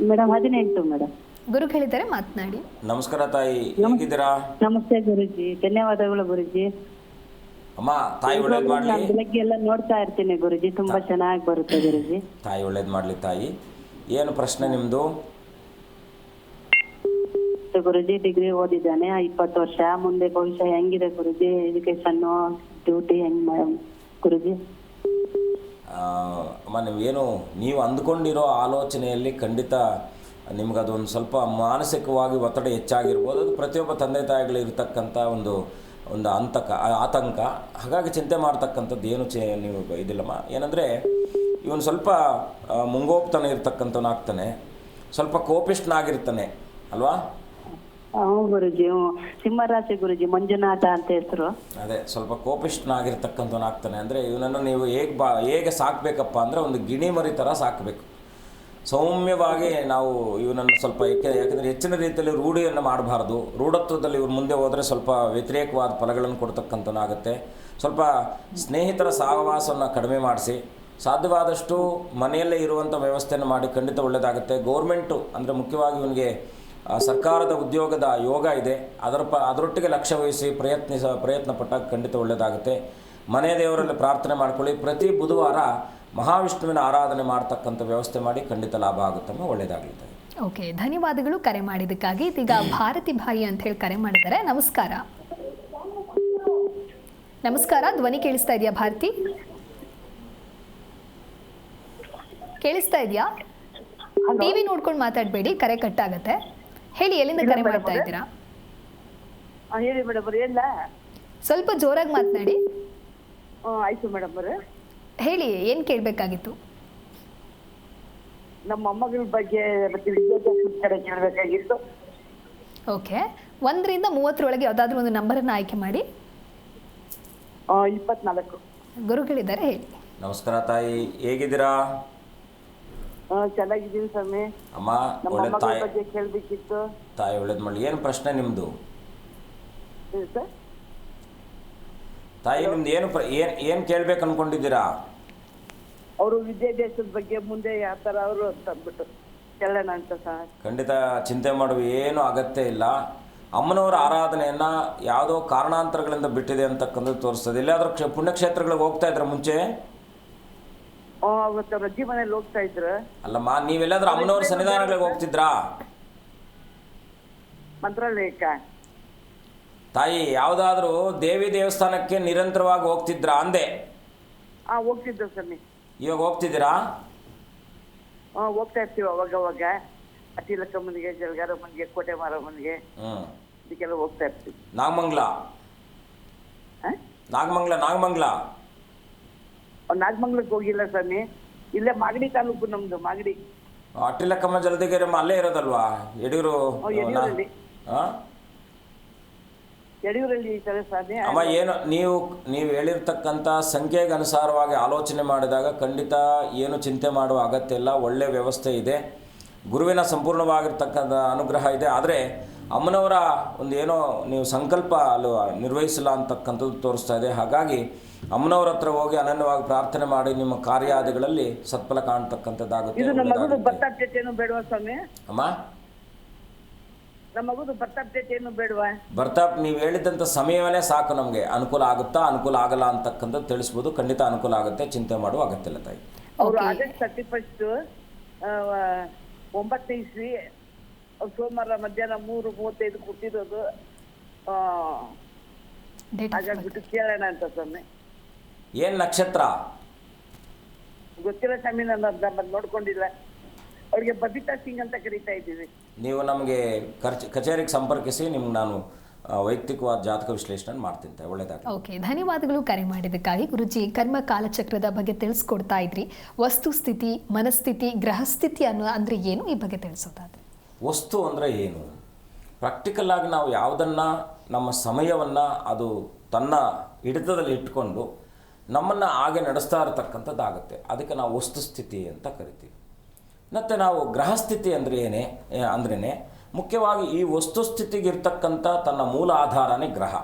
Madam 18 madam. ಗುರುಗಳಿದ್ದಾರೆ, ಮಾತನಾಡಿ. ನಮಸ್ಕಾರ ತಾಯಿ, ಹೇಗಿದ್ದೀರಾ? ನಮಸ್ತೆ ಗುರುಜಿ, ಧನ್ಯವಾದಗಳು ಗುರುಜಿ. ಅಮ್ಮ, ತಾಯಿ ಒಳ್ಳೇದು ಮಾಡಲಿ. ಬೆಳಗ್ಗೆ ಎಲ್ಲ ನೋಡ್ತಾ ಇರ್ತೀನಿ ಗುರುಜಿ, ತುಂಬಾ ಚೆನ್ನಾಗಿ ಬರುತ್ತೆ ಗುರುಜಿ. ತಾಯಿ ಒಳ್ಳೇದು ಮಾಡಲಿ. ತಾಯಿ, ಏನು ಪ್ರಶ್ನೆ ನಿಮ್ಮದು? ಗುರುಜಿ ಡಿಗ್ರಿ ಓದಿದ್ದಾನೆ, 20 ವರ್ಷ. ಮುಂದೆ ಭವಿಷ್ಯ ಹೆಂಗಿದೆ ಗುರುಜಿ? ಎಜುಕೇಶನ್, ಡ್ಯೂಟಿ ಹೆಂಗ್ ಮೇಡಮ್ ಗುರುಜಿ? ಅಮ್ಮ, ನೀವು ಅಂದ್ಕೊಂಡಿರೋ ಆಲೋಚನೆಯಲ್ಲಿ ಖಂಡಿತ ನಿಮ್ಗದೊಂದು ಸ್ವಲ್ಪ ಮಾನಸಿಕವಾಗಿ ಒತ್ತಡ ಹೆಚ್ಚಾಗಿರ್ಬೋದು. ಅದು ಪ್ರತಿಯೊಬ್ಬ ತಂದೆ ತಾಯಿಗಳಿರ್ತಕ್ಕಂಥ ಒಂದು ಆತಂಕ. ಹಾಗಾಗಿ ಚಿಂತೆ ಮಾಡ್ತಕ್ಕಂಥದ್ದು ಏನು ನೀವು ಇದಿಲ್ಲಮ್ಮ. ಏನಂದರೆ ಇವನು ಸ್ವಲ್ಪ ಮುಂಗೋಪ್ತನ ಇರ್ತಕ್ಕಂಥವನಾಗ್ತಾನೆ, ಸ್ವಲ್ಪ ಕೋಪಿಷ್ಠನಾಗಿರ್ತಾನೆ ಅಲ್ವಾ? ಗುರುಜಿ, ಸಿಂಹರಾಶಿ ಗುರುಜಿ, ಮಂಜುನಾಥ ಅಂತ ಹೆಸರು. ಅದೇ, ಸ್ವಲ್ಪ ಕೋಪಿಷ್ಠನಾಗಿರ್ತಕ್ಕಂಥವನಾಗ್ತಾನೆ. ಅಂದರೆ ಇವನನ್ನು ನೀವು ಹೇಗೆ ಸಾಕಬೇಕಪ್ಪ ಅಂದರೆ ಒಂದು ಗಿಣಿ ಮರಿ ಥರ ಸಾಕಬೇಕು. ಸೌಮ್ಯವಾಗಿ ನಾವು ಇವನನ್ನು ಸ್ವಲ್ಪ ಯಾಕೆಂದರೆ ಹೆಚ್ಚಿನ ರೀತಿಯಲ್ಲಿ ರೂಢಿಯನ್ನು ಮಾಡಬಾರ್ದು. ರೂಢತ್ವದಲ್ಲಿ ಇವ್ರು ಮುಂದೆ ಹೋದರೆ ಸ್ವಲ್ಪ ವ್ಯತಿರೇಕವಾದ ಫಲಗಳನ್ನು ಕೊಡ್ತಕ್ಕಂಥನಾಗುತ್ತೆ. ಸ್ವಲ್ಪ ಸ್ನೇಹಿತರ ಸಹವಾಸವನ್ನು ಕಡಿಮೆ ಮಾಡಿಸಿ, ಸಾಧ್ಯವಾದಷ್ಟು ಮನೆಯಲ್ಲೇ ಇರುವಂಥ ವ್ಯವಸ್ಥೆಯನ್ನು ಮಾಡಿ ಖಂಡಿತ ಒಳ್ಳೆಯದಾಗುತ್ತೆ. ಗೌರ್ಮೆಂಟು ಅಂದರೆ ಮುಖ್ಯವಾಗಿ ಇವನಿಗೆ ಸರ್ಕಾರದ ಉದ್ಯೋಗದ ಯೋಗ ಇದೆ. ಅದರೊಟ್ಟಿಗೆ ಲಕ್ಷ್ಯ ವಹಿಸಿ ಪ್ರಯತ್ನ ಪಟ್ಟಾಗ ಖಂಡಿತ ಒಳ್ಳೆಯದಾಗುತ್ತೆ. ಮನೆ ದೇವರಲ್ಲಿ ಪ್ರಾರ್ಥನೆ ಮಾಡ್ಕೊಳ್ಳಿ. ಪ್ರತಿ ಬುಧವಾರ ಮಹಾವಿಷ್ಣುವಿನ ಆರಾಧನೆ ಮಾಡ್ತಕ್ಕಂಥ ವ್ಯವಸ್ಥೆ ಮಾಡಿ ಖಂಡಿತ ಲಾಭ ಆಗುತ್ತಮ್ಮ. ಒಳ್ಳೆಯದಾಗಲಿದೆ. ಓಕೆ, ಧನ್ಯವಾದಗಳು ಕರೆ ಮಾಡಿದ್ದಕ್ಕಾಗಿ. ಇದೀಗ ಭಾರತಿ ಭಾಯಿ ಅಂತ ಹೇಳಿ ಕರೆ ಮಾಡಿದ್ದಾರೆ. ನಮಸ್ಕಾರ. ನಮಸ್ಕಾರ, ಧ್ವನಿ ಕೇಳಿಸ್ತಾ ಇದೆಯಾ ಭಾರತಿ? ಕೇಳಿಸ್ತಾ ಇದೆಯಾ? ಟಿವಿ ನೋಡ್ಕೊಂಡು ಮಾತಾಡಬೇಡಿ, ಕರೆ ಕಟ್ಟಾಗತ್ತೆ. ಹೇಳಿ, ಎಲ್ಲಿಂದ ಕರೆ ಮಾಡ್ತಾ ಇದ್ದೀರಾ? ಹೇಳಿ ಮೇಡಮ್. ಎಲ್ಲ ಸ್ವಲ್ಪ ಜೋರಾಗಿ ಮಾತನಾಡಿ. ಆಯ್ತು ಮೇಡಮ್. ಹೇಳಿ, ಏನು ಕೇಳಬೇಕಾಗಿತ್ತು? ನಮ್ಮ ಮೊಮ್ಮಗಳ ಬಗ್ಗೆ ಮತ್ತೆ ವಿದ್ಯಾಭ್ಯಾಸದ ಕಡೆ ಕೇಳಬೇಕಾಗಿತ್ತು. ಓಕೆ, 1ರಿಂದ 30ರೊಳಗೆ ಯಾವುದಾದ್ರೂ ಒಂದು ನಂಬರನ್ನು ಆಯ್ಕೆ ಮಾಡಿ. 24. ಗುರುಗಳಿದ್ದಾರೆ, ಹೇಳಿ. ನಮಸ್ಕಾರ ತಾಯಿ, ಹೇಗಿದ್ದೀರಾ? ಚೆನ್ನಾಗಿದ್ದೀನಿ ಸ್ವಾಮಿ. ಅಮ್ಮ ನಮ್ಮ ಒಳ್ಳೆ ಮಗಳ ತಾಯಿ ಬಗ್ಗೆ ಕೇಳಬೇಕಿತ್ತು ತಾಯಿ ಒಳ್ಳೇದು ಮಾಡಲಿ. ಏನು ಪ್ರಶ್ನೆ ನಿಮ್ಮದು ಸರ್? ತಾಯಿ? ನಿಮ್ದು ಏನು ಕೇಳ್ಬೇಕು ಅನ್ಕೊಂಡಿದ್ದೀರಾ? ಅವರು ವಿದ್ಯಾಭ್ಯಾಸದ ಬಗ್ಗೆ ಮುಂದೆ ಯಾವ ಥರ ಅವರು ಅಂತ ಅಂದ್ಬಿಟ್ಟು ಕೇಳೋಣ ಅಂತ ಸರ್. ಖಂಡಿತ ಚಿಂತೆ ಮಾಡುವ ಏನು ಅಗತ್ಯ ಇಲ್ಲ. ಅಮ್ಮನವರ ಆರಾಧನೆಯನ್ನು ಯಾವುದೋ ಕಾರಣಾಂತರಗಳಿಂದ ಬಿಟ್ಟಿದೆ ಅಂತಕ್ಕಂಥದ್ದು ತೋರಿಸ್ತದೆ. ಎಲ್ಲಾದರೂ ಪುಣ್ಯಕ್ಷೇತ್ರಗಳಿಗೆ ಹೋಗ್ತಾ ಇದ್ರೆ ಮುಂಚೆ? ಅವತ್ತು ಅವ್ರ ಅಜ್ಜಿ ಮನೇಲಿ ಹೋಗ್ತಾ ಇದ್ರು. ಅಲ್ಲಮ್ಮ, ನೀವೆಲ್ಲಾದ್ರೂ ಅಮ್ಮನವ್ರ ಸನ್ನಿಧಾನಗಳಿಗೆ ಹೋಗ್ತಿದ್ರಾ? ಮಂತ್ರಾಲಯಕ್ಕ ತಾಯಿ, ಯಾವುದಾದ್ರೂ ದೇವಿ ದೇವಸ್ಥಾನಕ್ಕೆ ನಿರಂತರವಾಗಿ ಹೋಗ್ತಿದ್ರಾ ಅಂದೆ? ಹೋಗ್ತಿದ್ದೆವು ಸ್ವಾಮಿ. ಇವಾಗ ಹೋಗ್ತಿದ್ದೀರಾ? ಹೋಗ್ತಾ ಇರ್ತೀವಿ ಅವಾಗ ಅತಿಲಕ್ಕಮ್ಮನಿಗೆ, ಜಲಗಾರಮ್ಮನಿಗೆ, ಕೋಟೆ ಮಾರಮ್ಮನಿಗೆ, ಇದಕ್ಕೆಲ್ಲ ಹೋಗ್ತಾ ಇರ್ತೀವಿ. ನಾಗಮಂಗ್ಲ ನಾಗಮಂಗ್ಲಕ್ಕೆ ಹೋಗಿಲ್ಲ ಸ್ವಾಮಿ. ಇಲ್ಲೇ ಮಾಗಡಿ ತಾಲೂಕು ನಮ್ದು, ಮಾಗಡಿ. ಅಟ್ಟಿಲಕ್ಕಮ್ಮ ಜಲದಿಗೆರಮ್ಮ ಅಲ್ಲೇ ಇರೋದಲ್ವಾ? ಯಡಿಯೂರಲ್ಲಿ ಇದ್ದಾರೆ ಸ್ವಾಮಿ. ಅಮ್ಮ, ಏನು ನೀವು ಹೇಳಿರ್ತಕ್ಕಂಥ ಸಂಖ್ಯೆಗೆ ಅನುಸಾರವಾಗಿ ಆಲೋಚನೆ ಮಾಡಿದಾಗ ಖಂಡಿತ ಏನು ಚಿಂತೆ ಮಾಡುವ ಅಗತ್ಯ ಇಲ್ಲ. ಒಳ್ಳೆಯ ವ್ಯವಸ್ಥೆ ಇದೆ, ಗುರುವಿನ ಸಂಪೂರ್ಣವಾಗಿರ್ತಕ್ಕಂಥ ಅನುಗ್ರಹ ಇದೆ. ಆದರೆ ಅಮ್ಮನವರ ಒಂದು ಏನೋ ನೀವು ಸಂಕಲ್ಪ ನಿರ್ವಹಿಸಿಲ್ಲ ಅಂತಕ್ಕಂಥದ್ದು ತೋರಿಸ್ತಾ ಇದೆ. ಹಾಗಾಗಿ ಅಮ್ಮನವ್ರ ಹತ್ರ ಹೋಗಿ ಅನನ್ಯವಾಗಿ ಪ್ರಾರ್ಥನೆ ಮಾಡಿ ನಿಮ್ಮ ಕಾರ್ಯಾದಿಗಳಲ್ಲಿ ಸತ್ಫಲ ಕಾಣ್ತಕ್ಕಂಥದ್ದಾಗುತ್ತೆ. ಇದು ನಮ್ಮ ಮಗುದು ಬರ್ತ್ ಅಪ್ಡೇಟ್ ಏನು ಬೇಡವಾ ಸ್ವಾಮಿ? ಅಮ್ಮ, ನಮ್ಮ ಮಗುದು ಬರ್ತ್ ಅಪ್ಡೇಟ್ ಏನು ಬೇಡವಾ? ಬರ್ತಾಪ್ ನೀವು ಹೇಳಿದಂಥ ಸಮಯವೇ ಸಾಕು. ನಮಗೆ ಅನುಕೂಲ ಆಗುತ್ತಾ ಅನುಕೂಲ ಆಗಲ್ಲ ಅಂತಕ್ಕಂಥದ್ದು ತಿಳಿಸ್ಬೋದು. ಖಂಡಿತ ಅನುಕೂಲ ಆಗುತ್ತೆ, ಚಿಂತೆ ಮಾಡುವ ಅಗತ್ಯ ಇಲ್ಲ ತಾಯಿ. ಅವರು ಆಗಸ್ಟ್ 31 9ನೇ ಇಸ್ವಿ ಸೋಮವಾರ ಮಧ್ಯಾಹ್ನ 3:35 ಕೊಟ್ಟಿರೋದು. ಹಾಗಾಗ್ಬಿಟ್ಟು ಕೇಳೋಣ ಅಂತ ಸ್ವಾಮಿ. ಏನು ನಕ್ಷತ್ರ ಗೊತ್ತಿಲ್ಲ ಸ್ವಾಮಿ, ನಾನು ನೋಡ್ಕೊಂಡಿಲ್ಲ. ಅವ್ರಿಗೆ ಬಬಿತಾ ಸಿಂಗ್ ಅಂತ ಕರೀತಾ ಇದ್ದೀವಿ. ನೀವು ನಮಗೆ ಕಚೇರಿಗೆ ಸಂಪರ್ಕಿಸಿ, ನಿಮ್ಗೆ ನಾನು ವೈಯಕ್ತಿಕವಾದ ಜಾತಕ ವಿಶ್ಲೇಷಣೆ ಮಾಡ್ತೀನಿ. ಒಳ್ಳೆಯದಾಗಿ. ಓಕೆ, ಧನ್ಯವಾದಗಳು ಕರೆ ಮಾಡಿದ್ದಕ್ಕಾಗಿ. ಗುರುಜಿ, ಕರ್ಮ ಕಾಲಚಕ್ರದ ಬಗ್ಗೆ ತಿಳಿಸ್ಕೊಡ್ತಾ ಇದ್ರಿ. ವಸ್ತುಸ್ಥಿತಿ, ಮನಸ್ಥಿತಿ, ಗ್ರಹಸ್ಥಿತಿ ಅಂದರೆ ಏನು, ಈ ಬಗ್ಗೆ ತಿಳಿಸೋದಾದ್ರೆ? ವಸ್ತು ಅಂದರೆ ಏನು? ಪ್ರಾಕ್ಟಿಕಲ್ ಆಗಿ ನಾವು ಯಾವುದನ್ನು ನಮ್ಮ ಸಮಯವನ್ನು ಅದು ತನ್ನ ಹಿಡಿತದಲ್ಲಿ ಇಟ್ಕೊಂಡು ನಮ್ಮನ್ನು ಹಾಗೆ ನಡೆಸ್ತಾ ಇರತಕ್ಕಂಥದ್ದಾಗುತ್ತೆ. ಅದಕ್ಕೆ ನಾವು ವಸ್ತುಸ್ಥಿತಿ ಅಂತ ಕರಿತೀವಿ. ಮತ್ತು ನಾವು ಗ್ರಹಸ್ಥಿತಿ ಅಂದರೆ ಅಂದ್ರೇ ಮುಖ್ಯವಾಗಿ ಈ ವಸ್ತುಸ್ಥಿತಿಗೆ ಇರ್ತಕ್ಕಂಥ ತನ್ನ ಮೂಲ ಆಧಾರನೇ ಗ್ರಹ.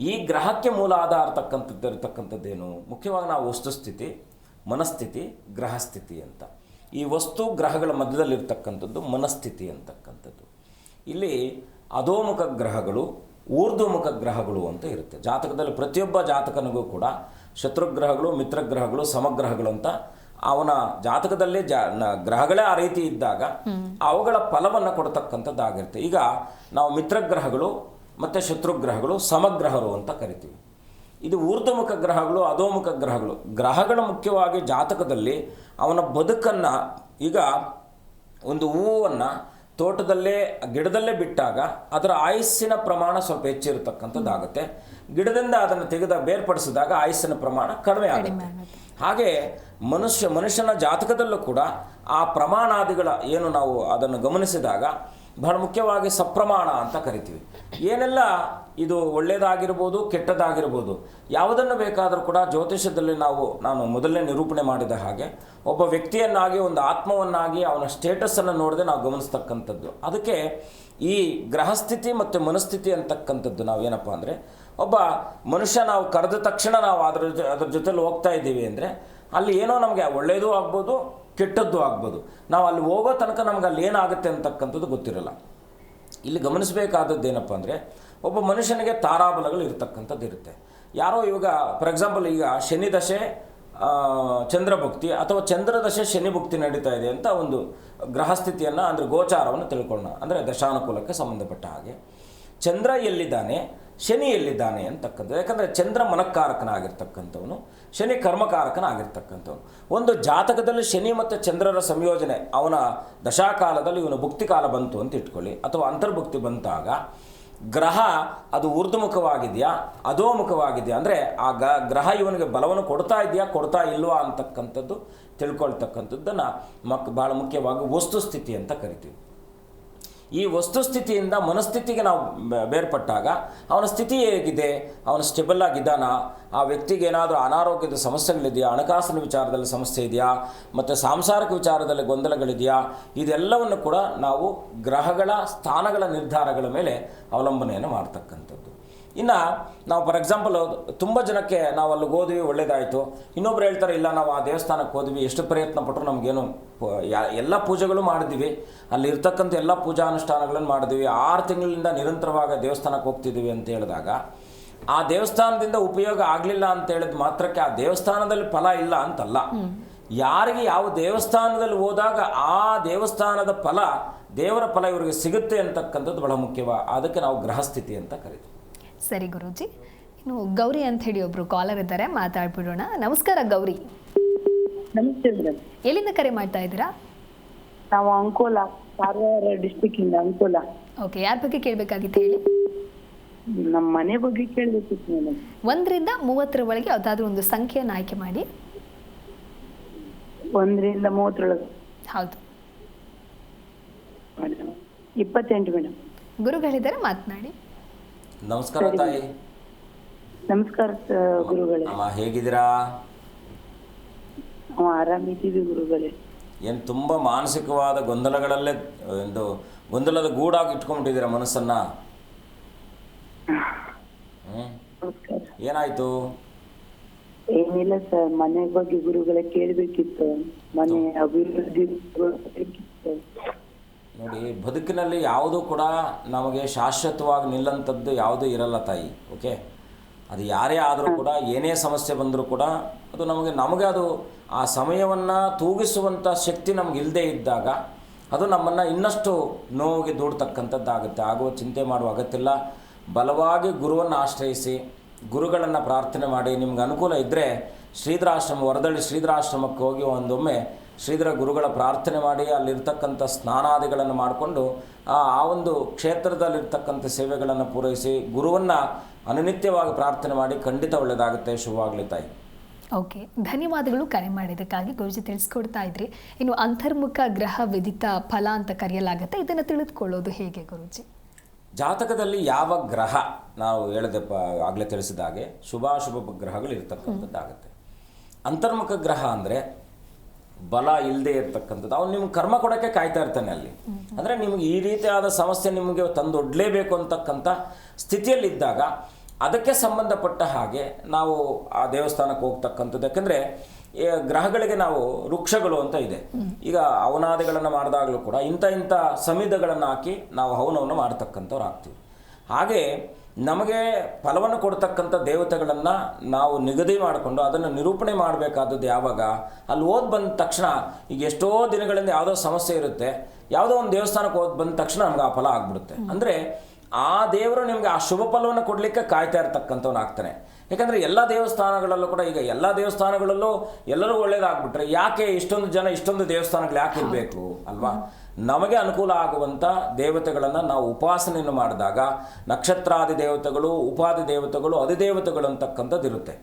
ಈ ಗ್ರಹಕ್ಕೆ ಮೂಲ ಆಧಾರ ಇರ್ತಕ್ಕಂಥದ್ದೇನು? ಮುಖ್ಯವಾಗಿ ನಾವು ವಸ್ತುಸ್ಥಿತಿ, ಮನಸ್ಥಿತಿ, ಗ್ರಹಸ್ಥಿತಿ ಅಂತ ಈ ವಸ್ತು ಗ್ರಹಗಳ ಮಧ್ಯದಲ್ಲಿರ್ತಕ್ಕಂಥದ್ದು ಮನಸ್ಥಿತಿ ಅಂತಕ್ಕಂಥದ್ದು. ಇಲ್ಲಿ ಅಧೋಮುಖ ಗ್ರಹಗಳು, ಊರ್ಧ್ವಮುಖ ಗ್ರಹಗಳು ಅಂತ ಇರುತ್ತೆ ಜಾತಕದಲ್ಲಿ. ಪ್ರತಿಯೊಬ್ಬ ಜಾತಕನಿಗೂ ಕೂಡ ಶತ್ರುಗ್ರಹಗಳು, ಮಿತ್ರಗ್ರಹಗಳು, ಸಮಗ್ರಹಗಳು ಅಂತ ಅವನ ಜಾತಕದಲ್ಲಿ ಗ್ರಹಗಳೇ ಆ ರೀತಿ ಇದ್ದಾಗ ಅವುಗಳ ಫಲವನ್ನು ಕೊಡ್ತಕ್ಕಂಥದ್ದಾಗಿರುತ್ತೆ. ಈಗ ನಾವು ಮಿತ್ರಗ್ರಹಗಳು ಮತ್ತು ಶತ್ರುಗ್ರಹಗಳು ಸಮಗ್ರಹರು ಅಂತ ಕರಿತೀವಿ. ಇದು ಊರ್ಧ್ವಮುಖ ಗ್ರಹಗಳು, ಅಧೋಮುಖ ಗ್ರಹಗಳು. ಗ್ರಹಗಳ ಮುಖ್ಯವಾಗಿ ಜಾತಕದಲ್ಲಿ ಅವನ ಬದುಕನ್ನು, ಈಗ ಒಂದು ಹೂವನ್ನು ತೋಟದಲ್ಲೇ ಗಿಡದಲ್ಲೇ ಬಿಟ್ಟಾಗ ಅದರ ಆಯುಸ್ಸಿನ ಪ್ರಮಾಣ ಸ್ವಲ್ಪ ಹೆಚ್ಚಿರತಕ್ಕಂಥದ್ದಾಗುತ್ತೆ. ಗಿಡದಿಂದ ಅದನ್ನು ಬೇರ್ಪಡಿಸಿದಾಗ ಆಯುಸ್ಸಿನ ಪ್ರಮಾಣ ಕಡಿಮೆ ಆಗುತ್ತೆ. ಹಾಗೆ ಮನುಷ್ಯನ ಜಾತಕದಲ್ಲೂ ಕೂಡ ಆ ಪ್ರಮಾಣಾದಿಗಳ ಏನು ನಾವು ಅದನ್ನು ಗಮನಿಸಿದಾಗ ಬಹಳ ಮುಖ್ಯವಾಗಿ ಸಪ್ರಮಾಣ ಅಂತ ಕರಿತೀವಿ. ಏನೆಲ್ಲ ಇದು ಒಳ್ಳೆಯದಾಗಿರ್ಬೋದು, ಕೆಟ್ಟದಾಗಿರ್ಬೋದು, ಯಾವುದನ್ನು ಬೇಕಾದರೂ ಕೂಡ ಜ್ಯೋತಿಷದಲ್ಲಿ ನಾನು ಮೊದಲನೇ ನಿರೂಪಣೆ ಮಾಡಿದ ಹಾಗೆ ಒಬ್ಬ ವ್ಯಕ್ತಿಯನ್ನಾಗಿ, ಒಂದು ಆತ್ಮವನ್ನಾಗಿ, ಅವನ ಸ್ಟೇಟಸನ್ನು ನೋಡದೆ ನಾವು ಗಮನಿಸ್ತಕ್ಕಂಥದ್ದು. ಅದಕ್ಕೆ ಈ ಗ್ರಹಸ್ಥಿತಿ ಮತ್ತು ಮನಸ್ಥಿತಿ ಅಂತಕ್ಕಂಥದ್ದು ನಾವೇನಪ್ಪ ಅಂದರೆ, ಒಬ್ಬ ಮನುಷ್ಯ ನಾವು ಕರೆದ ತಕ್ಷಣ ನಾವು ಅದ್ರ ಜೊತೆಲಿ ಹೋಗ್ತಾ ಇದ್ದೀವಿ ಅಂದರೆ ಅಲ್ಲಿ ಏನೋ ನಮಗೆ ಒಳ್ಳೆಯದೂ ಆಗ್ಬೋದು, ಕೆಟ್ಟದ್ದು ಆಗ್ಬೋದು. ನಾವು ಅಲ್ಲಿ ಹೋಗೋ ತನಕ ನಮ್ಗೆ ಅಲ್ಲಿ ಏನಾಗುತ್ತೆ ಅಂತಕ್ಕಂಥದ್ದು ಗೊತ್ತಿರಲ್ಲ. ಇಲ್ಲಿ ಗಮನಿಸಬೇಕಾದದ್ದು ಏನಪ್ಪ ಅಂದರೆ, ಒಬ್ಬ ಮನುಷ್ಯನಿಗೆ ತಾರಾಬಲಗಳು ಇರ್ತಕ್ಕಂಥದ್ದು ಇರುತ್ತೆ. ಯಾರೋ ಇವಾಗ ಫಾರ್ ಎಕ್ಸಾಂಪಲ್ ಈಗ ಶನಿ ದಶೆ ಚಂದ್ರಭುಕ್ತಿ ಅಥವಾ ಚಂದ್ರದಶೆ ಶನಿ ಭುಕ್ತಿ ನಡೀತಾ ಇದೆ ಅಂತ ಒಂದು ಗ್ರಹಸ್ಥಿತಿಯನ್ನು ಅಂದರೆ ಗೋಚಾರವನ್ನು ತಿಳ್ಕೊಳ್ಳೋಣ. ಅಂದರೆ ದಶಾನುಕೂಲಕ್ಕೆ ಸಂಬಂಧಪಟ್ಟ ಹಾಗೆ ಚಂದ್ರ ಎಲ್ಲಿದ್ದಾನೆ, ಶನಿ ಎಲ್ಲಿದ್ದಾನೆ ಅಂತಕ್ಕಂಥದ್ದು. ಯಾಕಂದರೆ ಚಂದ್ರ ಮನಃಕಾರಕನಾಗಿರ್ತಕ್ಕಂಥವನು, ಶನಿ ಕರ್ಮಕಾರಕನಾಗಿರ್ತಕ್ಕಂಥವನು. ಒಂದು ಜಾತಕದಲ್ಲಿ ಶನಿ ಮತ್ತು ಚಂದ್ರರ ಸಂಯೋಜನೆ ಅವನ ದಶಾಕಾಲದಲ್ಲಿ ಇವನು ಭುಕ್ತಿಕಾಲ ಬಂತು ಅಂತ ಇಟ್ಕೊಳ್ಳಿ, ಅಥವಾ ಅಂತರ್ಭುಕ್ತಿ ಬಂತಾಗ ಗ್ರಹ ಅದು ಊರ್ಧ್ವಮುಖವಾಗಿದೆಯಾ ಅಧೋಮುಖವಾಗಿದೆಯಾ, ಅಂದರೆ ಆ ಗ್ರಹ ಇವನಿಗೆ ಬಲವನ್ನು ಕೊಡ್ತಾ ಇದೆಯಾ ಕೊಡ್ತಾ ಇಲ್ವಾ ಅಂತಕ್ಕಂಥದ್ದು ತಿಳ್ಕೊಳ್ತಕ್ಕಂಥದ್ದನ್ನು ಭಾಳ ಮುಖ್ಯವಾಗಿ ವಸ್ತುಸ್ಥಿತಿ ಅಂತ ಕರಿತೀವಿ. ಈ ವಸ್ತುಸ್ಥಿತಿಯಿಂದ ಮನಸ್ಥಿತಿಗೆ ನಾವು ಬೇರ್ಪಟ್ಟಾಗ ಅವನ ಸ್ಥಿತಿ ಹೇಗಿದೆ, ಅವನು ಸ್ಟೆಬಲ್ ಆಗಿದ್ದಾನ, ಆ ವ್ಯಕ್ತಿಗೆ ಏನಾದರೂ ಅನಾರೋಗ್ಯದ ಸಮಸ್ಯೆಗಳಿದೆಯಾ, ಹಣಕಾಸಿನ ವಿಚಾರದಲ್ಲಿ ಸಮಸ್ಯೆ ಇದೆಯಾ, ಮತ್ತು ಸಾಂಸಾರಿಕ ವಿಚಾರದಲ್ಲಿ ಗೊಂದಲಗಳಿದೆಯಾ, ಇದೆಲ್ಲವನ್ನು ಕೂಡ ನಾವು ಗ್ರಹಗಳ ಸ್ಥಾನಗಳ ನಿರ್ಧಾರಗಳ ಮೇಲೆ ಅವಲಂಬನೆಯನ್ನು ಮಾಡ್ತಕ್ಕಂಥದ್ದು. ಇನ್ನು ನಾವು ಫಾರ್ ಎಕ್ಸಾಂಪಲ್ ತುಂಬ ಜನಕ್ಕೆ ನಾವು ಅಲ್ಲಿಗೆ ಹೋದ್ವಿ, ಒಳ್ಳೇದಾಯಿತು, ಇನ್ನೊಬ್ರು ಹೇಳ್ತಾರೆ ಇಲ್ಲ ನಾವು ಆ ದೇವಸ್ಥಾನಕ್ಕೆ ಹೋದ್ವಿ, ಎಷ್ಟು ಪ್ರಯತ್ನ ಪಟ್ಟರು ನಮಗೇನು ಎಲ್ಲ ಪೂಜೆಗಳು ಮಾಡಿದ್ವಿ, ಅಲ್ಲಿ ಇರ್ತಕ್ಕಂಥ ಎಲ್ಲ ಪೂಜಾ ಅನುಷ್ಠಾನಗಳನ್ನು ಮಾಡಿದ್ವಿ, 6 ತಿಂಗಳಿಂದ ನಿರಂತರವಾಗಿ ದೇವಸ್ಥಾನಕ್ಕೆ ಹೋಗ್ತಿದ್ದೀವಿ ಅಂತ ಹೇಳಿದಾಗ ಆ ದೇವಸ್ಥಾನದಿಂದ ಉಪಯೋಗ ಆಗಲಿಲ್ಲ ಅಂತ ಹೇಳಿದ ಮಾತ್ರಕ್ಕೆ ಆ ದೇವಸ್ಥಾನದಲ್ಲಿ ಫಲ ಇಲ್ಲ ಅಂತಲ್ಲ. ಯಾರಿಗೆ ಯಾವ ದೇವಸ್ಥಾನದಲ್ಲಿ ಹೋದಾಗ ಆ ದೇವಸ್ಥಾನದ ಫಲ, ದೇವರ ಫಲ ಇವರಿಗೆ ಸಿಗುತ್ತೆ ಅಂತಕ್ಕಂಥದ್ದು ಬಹಳ ಮುಖ್ಯವ. ಅದಕ್ಕೆ ನಾವು ಗ್ರಹಸ್ಥಿತಿ ಅಂತ ಕರಿತೀವಿ. ಸರಿ ಗುರೂಜಿ, ಇನ್ನು ಗೌರಿ ಅಂತ ಹೇಳಿ ಒಬ್ರು ಕಾಲರ್ ಇದ್ದಾರೆ, ಮಾತಾಡ್ಬಿಡೋಣ. ನಮಸ್ಕಾರ ಗೌರಿ. ನಮಸ್ತೆ ಮೇಡಮ್. ಎಲ್ಲಿಂದ ಕರೆ ಮಾಡ್ತಾ ಇದ್ದೀರಾ? ನಾವು ಅಂಕೋಲಾ, ಕಾರವಾರ ಡಿಸ್ಟಿಕ್ ಇಂದ ಅಂಕೋಲಾ. ಓಕೆ, ಯಾರ ಬಗ್ಗೆ ಕೇಳಬೇಕಾಗಿತ್ತು ಹೇಳಿ. ನಮ್ಮ ಮನೆ ಬಗ್ಗೆ ಕೇಳಬೇಕಿತ್ತು ಮೇಡಮ್. 1ರಿಂದ 30 ಒಳಗೆ ಯಾವುದಾದ್ರೂ ಒಂದು ಸಂಖ್ಯೆಯನ್ನು ಆಯ್ಕೆ ಮಾಡಿ. 1ರಿಂದ 30 ಹೌದು ಮೇಡಮ್. 28 ಮೇಡಮ್. ಗುರುಗಳಿದ್ದಾರೆ, ಮಾತನಾಡಿ. ನಮಸ್ಕಾರ ತಾಯಿ. ನಮಸ್ಕಾರ ಗುರುಗಳೇ. ಅಮ್ಮ ಹೇಗಿದ್ದೀರಾ? ಆರಾಮಿದ್ದೀವಿ ಗುರುಗಳೇ. ಏನು ತುಂಬ ಮಾನಸಿಕವಾದ ಗೊಂದಲಗಳಲ್ಲೇ ಒಂದು ಗೊಂದಲದ ಗೂಡಾಗಿ ಇಟ್ಕೊಂಡ್ಬಿಟ್ಟಿದ್ದೀರಾ ಮನಸ್ಸನ್ನು? ನಮಸ್ಕಾರ. ಏನಾಯಿತು? ಏನಿಲ್ಲ ಸರ್, ಮನೆ ಬಗ್ಗೆ ಗುರುಗಳೇ ಕೇಳಬೇಕಿತ್ತು. ಮನೆ ಅಭಿವೃದ್ಧಿ ಬೇಕಿತ್ತು. ನೋಡಿ, ಬದುಕಿನಲ್ಲಿ ಯಾವುದೂ ಕೂಡ ನಮಗೆ ಶಾಶ್ವತವಾಗಿ ನಿಲ್ಲಂಥದ್ದು ಯಾವುದೂ ಇರಲ್ಲ ತಾಯಿ. ಓಕೆ, ಅದು ಯಾರೇ ಆದರೂ ಕೂಡ, ಏನೇ ಸಮಸ್ಯೆ ಬಂದರೂ ಕೂಡ ಅದು ನಮಗೆ ಅದು ಆ ಸಮಯವನ್ನು ತೂಗಿಸುವಂಥ ಶಕ್ತಿ ನಮ್ಗೆ ಇಲ್ಲದೇ ಇದ್ದಾಗ ಅದು ನಮ್ಮನ್ನು ಇನ್ನಷ್ಟು ನೋವಿಗೆ ದೂಡ್ತಕ್ಕಂಥದ್ದಾಗುತ್ತೆ. ಆಗುವ ಚಿಂತೆ ಮಾಡುವ ಅಗತ್ಯವಿಲ್ಲ. ಬಲವಾಗಿ ಗುರುವನ್ನು ಆಶ್ರಯಿಸಿ, ಗುರುಗಳನ್ನು ಪ್ರಾರ್ಥನೆ ಮಾಡಿ. ನಿಮ್ಗೆ ಅನುಕೂಲ ಇದ್ದರೆ ಶ್ರೀಧರಾಶ್ರಮ, ವರದಳ್ಳಿ ಶ್ರೀಧರಾಶ್ರಮಕ್ಕೆ ಹೋಗಿ ಒಂದೊಮ್ಮೆ ಶ್ರೀಧರ ಗುರುಗಳ ಪ್ರಾರ್ಥನೆ ಮಾಡಿ, ಅಲ್ಲಿರ್ತಕ್ಕಂಥ ಸ್ನಾನಾದಿಗಳನ್ನು ಮಾಡಿಕೊಂಡು ಆ ಒಂದು ಕ್ಷೇತ್ರದಲ್ಲಿರ್ತಕ್ಕಂಥ ಸೇವೆಗಳನ್ನು ಪೂರೈಸಿ ಗುರುವನ್ನು ಅನುನಿತ್ಯವಾಗಿ ಪ್ರಾರ್ಥನೆ ಮಾಡಿ. ಖಂಡಿತ ಒಳ್ಳೆಯದಾಗುತ್ತೆ. ಶುಭವಾಗಲಿ ತಾಯಿ. ಓಕೆ, ಧನ್ಯವಾದಗಳು ಕರೆ ಮಾಡಿದ್ದಕ್ಕಾಗಿ. ಗುರುಜಿ ತಿಳಿಸ್ಕೊಡ್ತಾ ಇದ್ರಿ. ಇನ್ನು ಅಂತರ್ಮುಖ ಗ್ರಹ ವಿದಿತ ಫಲ ಅಂತ ಕರೆಯಲಾಗುತ್ತೆ, ಇದನ್ನು ತಿಳಿದುಕೊಳ್ಳೋದು ಹೇಗೆ ಗುರುಜಿ? ಜಾತಕದಲ್ಲಿ ಯಾವ ಗ್ರಹ, ನಾವು ಹೇಳಿದೆ ಆಗಲೇ ತಿಳಿಸಿದ ಹಾಗೆ ಶುಭಾಶುಭ ಗ್ರಹಗಳು ಇರ್ತಕ್ಕಂಥದ್ದಾಗುತ್ತೆ. ಅಂತರ್ಮುಖ ಗ್ರಹ ಅಂದರೆ ಬಲ ಇಲ್ಲದೆ ಇರ್ತಕ್ಕಂಥದ್ದು. ಅವನು ನಿಮ್ಗೆ ಕರ್ಮ ಕೊಡೋಕ್ಕೆ ಕಾಯ್ತಾ ಇರ್ತಾನೆ ಅಲ್ಲಿ. ಅಂದರೆ ನಿಮ್ಗೆ ಈ ರೀತಿಯಾದ ಸಮಸ್ಯೆ ನಿಮಗೆ ತಂದೊಡ್ಲೇಬೇಕು ಅಂತಕ್ಕಂಥ ಸ್ಥಿತಿಯಲ್ಲಿದ್ದಾಗ ಅದಕ್ಕೆ ಸಂಬಂಧಪಟ್ಟ ಹಾಗೆ ನಾವು ಆ ದೇವಸ್ಥಾನಕ್ಕೆ ಹೋಗ್ತಕ್ಕಂಥದ್ದು. ಯಾಕೆಂದರೆ ಗ್ರಹಗಳಿಗೆ ನಾವು ವೃಕ್ಷಗಳು ಅಂತ ಇದೆ. ಈಗ ಹವನಾದಿಗಳನ್ನು ಮಾಡಿದಾಗಲೂ ಕೂಡ ಇಂಥ ಸಮಿಧಗಳನ್ನು ಹಾಕಿ ನಾವು ಹವನವನ್ನು ಮಾಡ್ತಕ್ಕಂಥವ್ರು ಆಗ್ತೀವಿ. ಹಾಗೆ ನಮಗೆ ಫಲವನ್ನು ಕೊಡ್ತಕ್ಕಂಥ ದೇವತೆಗಳನ್ನು ನಾವು ನಿಗದಿ ಮಾಡಿಕೊಂಡು ಅದನ್ನು ನಿರೂಪಣೆ ಮಾಡಬೇಕಾದದ್ದು ಯಾವಾಗ, ಅಲ್ಲಿ ಓದಿ ಬಂದ ತಕ್ಷಣ, ಈಗ ಎಷ್ಟೋ ದಿನಗಳಿಂದ ಯಾವುದೋ ಸಮಸ್ಯೆ ಇರುತ್ತೆ, ಯಾವುದೋ ಒಂದು ದೇವಸ್ಥಾನಕ್ಕೆ ಓದಿ ಬಂದ ತಕ್ಷಣ ನಮ್ಗೆ ಆ ಫಲ ಆಗ್ಬಿಡುತ್ತೆ. ಅಂದರೆ ಆ ದೇವರು ನಿಮಗೆ ಆ ಶುಭ ಫಲವನ್ನು ಕೊಡಲಿಕ್ಕೆ ಕಾಯ್ತಾ ಇರ್ತಕ್ಕಂಥವ್ನು ಆಗ್ತಾನೆ. ಯಾಕಂದರೆ ಎಲ್ಲ ದೇವಸ್ಥಾನಗಳಲ್ಲೂ ಕೂಡ, ಈಗ ಎಲ್ಲ ದೇವಸ್ಥಾನಗಳಲ್ಲೂ ಎಲ್ಲರೂ ಒಳ್ಳೇದಾಗ್ಬಿಟ್ರೆ ಯಾಕೆ ಇಷ್ಟೊಂದು ದೇವಸ್ಥಾನಗಳು ಯಾಕೆ ಇರಬೇಕು ಅಲ್ವಾ? ನಮಗೆ ಅನುಕೂಲ ಆಗುವಂಥ ದೇವತೆಗಳನ್ನು ನಾವು ಉಪಾಸನೆಯನ್ನು ಮಾಡಿದಾಗ ನಕ್ಷತ್ರಾದಿ ದೇವತೆಗಳು, ಉಪಾದಿ ದೇವತೆಗಳು, ಅಧಿದೇವತೆಗಳು ಅಂತಕ್ಕಂಥದ್ದು ಇರುತ್ತೆ.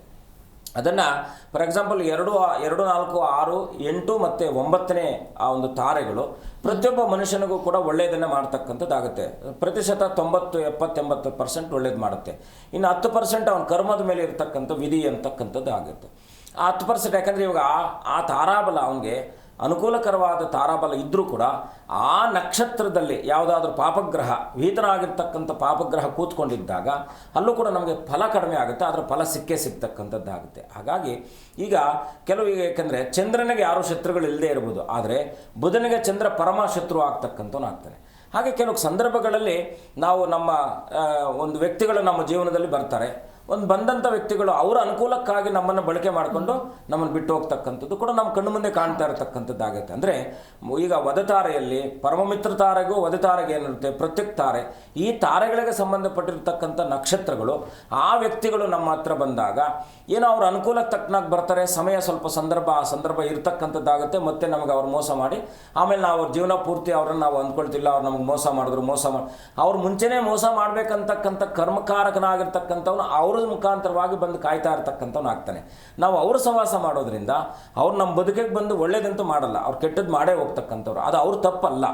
ಅದನ್ನು ಫಾರ್ ಎಕ್ಸಾಂಪಲ್ 2, 4, 6, 8 ಮತ್ತು 9ನೇ ಆ ಒಂದು ತಾರೆಗಳು ಪ್ರತಿಯೊಬ್ಬ ಮನುಷ್ಯನಿಗೂ ಕೂಡ ಒಳ್ಳೆಯದನ್ನು ಮಾಡ್ತಕ್ಕಂಥದ್ದಾಗುತ್ತೆ. ಪ್ರತಿಶತ 90, 70, 80% ಒಳ್ಳೇದು ಮಾಡುತ್ತೆ. ಇನ್ನು 10% ಅವನ ಕರ್ಮದ ಮೇಲೆ ಇರತಕ್ಕಂಥ ವಿಧಿ ಅಂತಕ್ಕಂಥದ್ದು ಆಗುತ್ತೆ. ಆ 10% ಯಾಕಂದರೆ ಇವಾಗ ಆ ತಾರಾಬಲ ಅವನಿಗೆ ಅನುಕೂಲಕರವಾದ ತಾರಾಬಲ ಇದ್ದರೂ ಕೂಡ ಆ ನಕ್ಷತ್ರದಲ್ಲಿ ಯಾವುದಾದ್ರೂ ಪಾಪಗ್ರಹ, ವಿಹಿತನಾಗಿರ್ತಕ್ಕಂಥ ಪಾಪಗ್ರಹ ಕೂತ್ಕೊಂಡಿದ್ದಾಗ ಅಲ್ಲೂ ಕೂಡ ನಮಗೆ ಫಲ ಕಡಿಮೆ ಆಗುತ್ತೆ, ಅದರ ಫಲ ಸಿಗ್ತಕ್ಕಂಥದ್ದಾಗುತ್ತೆ. ಹಾಗಾಗಿ ಈಗ ಕೆಲವು, ಏಕೆಂದರೆ ಚಂದ್ರನಿಗೆ ಯಾರೂ ಶತ್ರುಗಳು ಇಲ್ಲದೆ ಇರ್ಬೋದು, ಆದರೆ ಬುಧನಿಗೆ ಚಂದ್ರ ಪರಮ ಶತ್ರು ಆಗ್ತಕ್ಕಂಥವನು ಆಗ್ತಾನೆ. ಹಾಗೆ ಕೆಲವು ಸಂದರ್ಭಗಳಲ್ಲಿ ನಾವು ನಮ್ಮ ಒಂದು ವ್ಯಕ್ತಿಗಳು ನಮ್ಮ ಜೀವನದಲ್ಲಿ ಬರ್ತಾರೆ, ಬಂದಂಥ ವ್ಯಕ್ತಿಗಳು ಅವರ ಅನುಕೂಲಕ್ಕಾಗಿ ನಮ್ಮನ್ನು ಬಳಕೆ ಮಾಡಿಕೊಂಡು ನಮ್ಮನ್ನು ಬಿಟ್ಟು ಹೋಗ್ತಕ್ಕಂಥದ್ದು ಕೂಡ ನಮ್ಮ ಕಣ್ಣು ಮುಂದೆ ಕಾಣ್ತಾ ಇರತಕ್ಕಂಥದ್ದಾಗುತ್ತೆ. ಅಂದರೆ ಈಗ ವದತಾರೆಯಲ್ಲಿ ಪರಮಮಿತ್ರ ತಾರೆಗೂ ವದತಾರೆಗೆ ಏನಿರುತ್ತೆ, ಪ್ರತ್ಯೇಕ ತಾರೆ, ಈ ತಾರೆಗಳಿಗೆ ಸಂಬಂಧಪಟ್ಟಿರ್ತಕ್ಕಂಥ ನಕ್ಷತ್ರಗಳು ಆ ವ್ಯಕ್ತಿಗಳು ನಮ್ಮ ಹತ್ರ ಬಂದಾಗ ಏನೋ ಅವ್ರ ಅನುಕೂಲಕ್ಕೆ ತಕ್ಕನಾಗಿ ಬರ್ತಾರೆ. ಸಮಯ ಸ್ವಲ್ಪ ಸಂದರ್ಭ ಇರ್ತಕ್ಕಂಥದ್ದಾಗುತ್ತೆ. ಮತ್ತೆ ನಮಗೆ ಅವ್ರು ಮೋಸ ಮಾಡಿ ಆಮೇಲೆ ನಾವು ಅವ್ರ ಜೀವನ ಪೂರ್ತಿ ಅವ್ರನ್ನ ನಾವು ಅಂದ್ಕೊಳ್ತಿಲ್ಲ, ಅವ್ರು ನಮ್ಗೆ ಮೋಸ ಮಾಡಿದ್ರು, ಅವ್ರು ಮುಂಚೆನೇ ಮೋಸ ಮಾಡಬೇಕಂತಕ್ಕಂಥ ಕರ್ಮಕಾರಕನಾಗಿರ್ತಕ್ಕಂಥವ್ನು ಅವ್ರ ಮುಖಾಂತರವಾಗಿ ಬಂದು ಕಾಯ್ತಾ ಇರ್ತಕ್ಕಂಥವ್ನು ಆಗ್ತಾನೆ. ನಾವು ಅವ್ರ ಸವಾಸ ಮಾಡೋದ್ರಿಂದ ಅವ್ರು ನಮ್ಮ ಬದುಕಿಗೆ ಬಂದು ಒಳ್ಳೇದಂತೂ ಮಾಡಲ್ಲ, ಅವ್ರು ಕೆಟ್ಟದ್ದು ಮಾಡೇ ಹೋಗ್ತಕ್ಕಂಥವ್ರು. ಅದು ಅವ್ರ ತಪ್ಪಲ್ಲ.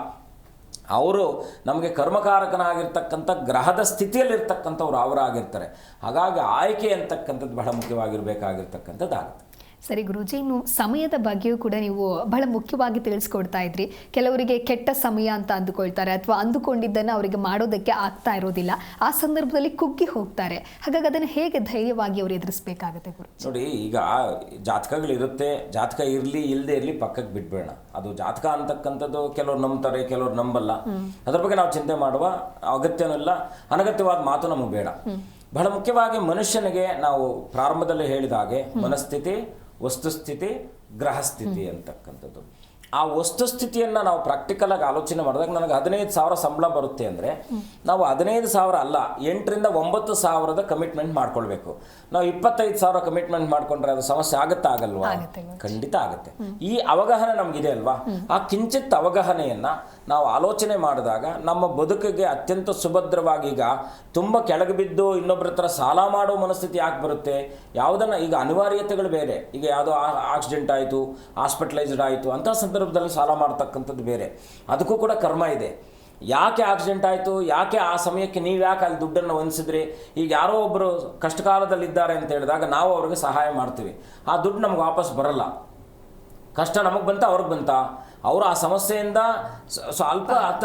ಅವರು ನಮಗೆ ಕರ್ಮಕಾರಕನಾಗಿರ್ತಕ್ಕಂಥ ಗ್ರಹದ ಸ್ಥಿತಿಯಲ್ಲಿರ್ತಕ್ಕಂಥವ್ರು ಅವರಾಗಿರ್ತಾರೆ. ಹಾಗಾಗಿ ಆಯ್ಕೆ ಅಂತಕ್ಕಂಥದ್ದು ಬಹಳ ಮುಖ್ಯವಾಗಿರಬೇಕಾಗಿರ್ತಕ್ಕಂಥದ್ದಾಗುತ್ತೆ. ಸರಿ ಗುರೂಜಿ, ಇನ್ನು ಸಮಯದ ಬಗ್ಗೆಯೂ ಕೂಡ ನೀವು ಬಹಳ ಮುಖ್ಯವಾಗಿ ತಿಳಿಸ್ಕೊಡ್ತಾ ಇದ್ರಿ. ಕೆಲವರಿಗೆ ಕೆಟ್ಟ ಸಮಯ ಅಂತ ಅಂದುಕೊಳ್ತಾರೆ, ಅಥವಾ ಅಂದುಕೊಂಡಿದ್ದನ್ನು ಅವರಿಗೆ ಮಾಡೋದಕ್ಕೆ ಆಗ್ತಾ ಇರೋದಿಲ್ಲ, ಆ ಸಂದರ್ಭದಲ್ಲಿ ಕುಗ್ಗಿ ಹೋಗ್ತಾರೆ. ಹಾಗಾಗಿ ಅದನ್ನು ಹೇಗೆ ಧೈರ್ಯವಾಗಿ ಅವರು ಎದುರಿಸಬೇಕಾಗುತ್ತೆ ಗುರು? ನೋಡಿ, ಈಗ ಜಾತಕಗಳಿರುತ್ತೆ, ಜಾತಕ ಇರಲಿ ಇಲ್ಲದೆ ಇರಲಿ ಪಕ್ಕಕ್ಕೆ ಬಿಟ್ಬೇಡ. ಅದು ಜಾತಕ ಅಂತಕ್ಕಂಥದ್ದು ಕೆಲವ್ರು ನಂಬ್ತಾರೆ, ಕೆಲವ್ರು ನಂಬಲ್ಲ. ಅದ್ರ ಬಗ್ಗೆ ನಾವು ಚಿಂತೆ ಮಾಡುವ ಅಗತ್ಯನೂ ಇಲ್ಲ, ಅನಗತ್ಯವಾದ ಮಾತು ನಮಗೆ ಬೇಡ. ಬಹಳ ಮುಖ್ಯವಾಗಿ ಮನುಷ್ಯನಿಗೆ ನಾವು ಪ್ರಾರಂಭದಲ್ಲಿ ಹೇಳಿದ ಹಾಗೆ ಮನಸ್ಥಿತಿ, ವಸ್ತುಸ್ಥಿತಿ, ಗ್ರಹಸ್ಥಿತಿ ಅಂತಕ್ಕಂಥದ್ದು. ಆ ವಸ್ತುಸ್ಥಿತಿಯನ್ನು ನಾವು ಪ್ರಾಕ್ಟಿಕಲ್ ಆಗಿ ಆಲೋಚನೆ ಮಾಡಿದಾಗ ನನಗೆ 15,000 ಸಂಬಳ ಬರುತ್ತೆ ಅಂದರೆ ನಾವು 15,000 ಅಲ್ಲ, 8ರಿಂದ 9,000 ಕಮಿಟ್ಮೆಂಟ್ ಮಾಡ್ಕೊಳ್ಬೇಕು. ನಾವು 25,000 ಕಮಿಟ್ಮೆಂಟ್ ಮಾಡ್ಕೊಂಡ್ರೆ ಅದು ಸಮಸ್ಯೆ ಆಗುತ್ತಾ ಆಗಲ್ವಾ? ಖಂಡಿತ ಆಗುತ್ತೆ. ಈ ಅವಗಾಹನೆ ನಮಗಿದೆ ಅಲ್ವಾ? ಆ ಕಿಂಚಿತ್ ಅವಗಾಹನೆಯನ್ನು ನಾವು ಆಲೋಚನೆ ಮಾಡಿದಾಗ ನಮ್ಮ ಬದುಕಿಗೆ ಅತ್ಯಂತ ಸುಭದ್ರವಾಗಿ, ಈಗ ತುಂಬ ಕೆಳಗೆ ಬಿದ್ದು ಇನ್ನೊಬ್ಬರ ಹತ್ರ ಸಾಲ ಮಾಡೋ ಮನಸ್ಥಿತಿ ಯಾಕೆ ಬರುತ್ತೆ? ಯಾವುದನ್ನು ಈಗ ಅನಿವಾರ್ಯತೆಗಳು ಬೇರೆ, ಈಗ ಯಾವುದೋ ಆಕ್ಸಿಡೆಂಟ್ ಆಯಿತು, ಹಾಸ್ಪಿಟಲೈಸ್ಡ್ ಆಯಿತು, ಅಂಥ ಸಂದರ್ಭದಲ್ಲಿ ಸಾಲ ಮಾಡ್ತಕ್ಕಂಥದ್ದು ಬೇರೆ. ಅದಕ್ಕೂ ಕೂಡ ಕರ್ಮ ಇದೆ. ಯಾಕೆ ಆಕ್ಸಿಡೆಂಟ್ ಆಯಿತು, ಯಾಕೆ ಆ ಸಮಯಕ್ಕೆ ನೀವು ಯಾಕೆ ಅಲ್ಲಿ ದುಡ್ಡನ್ನು ಹೊಂದಿಸಿದ್ರಿ? ಈಗ ಯಾರೋ ಒಬ್ಬರು ಕಷ್ಟಕಾಲದಲ್ಲಿದ್ದಾರೆ ಅಂತ ಹೇಳಿದಾಗ ನಾವು ಅವ್ರಿಗೆ ಸಹಾಯ ಮಾಡ್ತೀವಿ, ಆ ದುಡ್ಡು ನಮ್ಗೆ ವಾಪಸ್ ಬರಲ್ಲ. ಕಷ್ಟ ನಮಗೆ ಬಂತ, ಅವ್ರಿಗೆ ಬಂತ, ಅವರು ಆ ಸಮಸ್ಯೆಯಿಂದ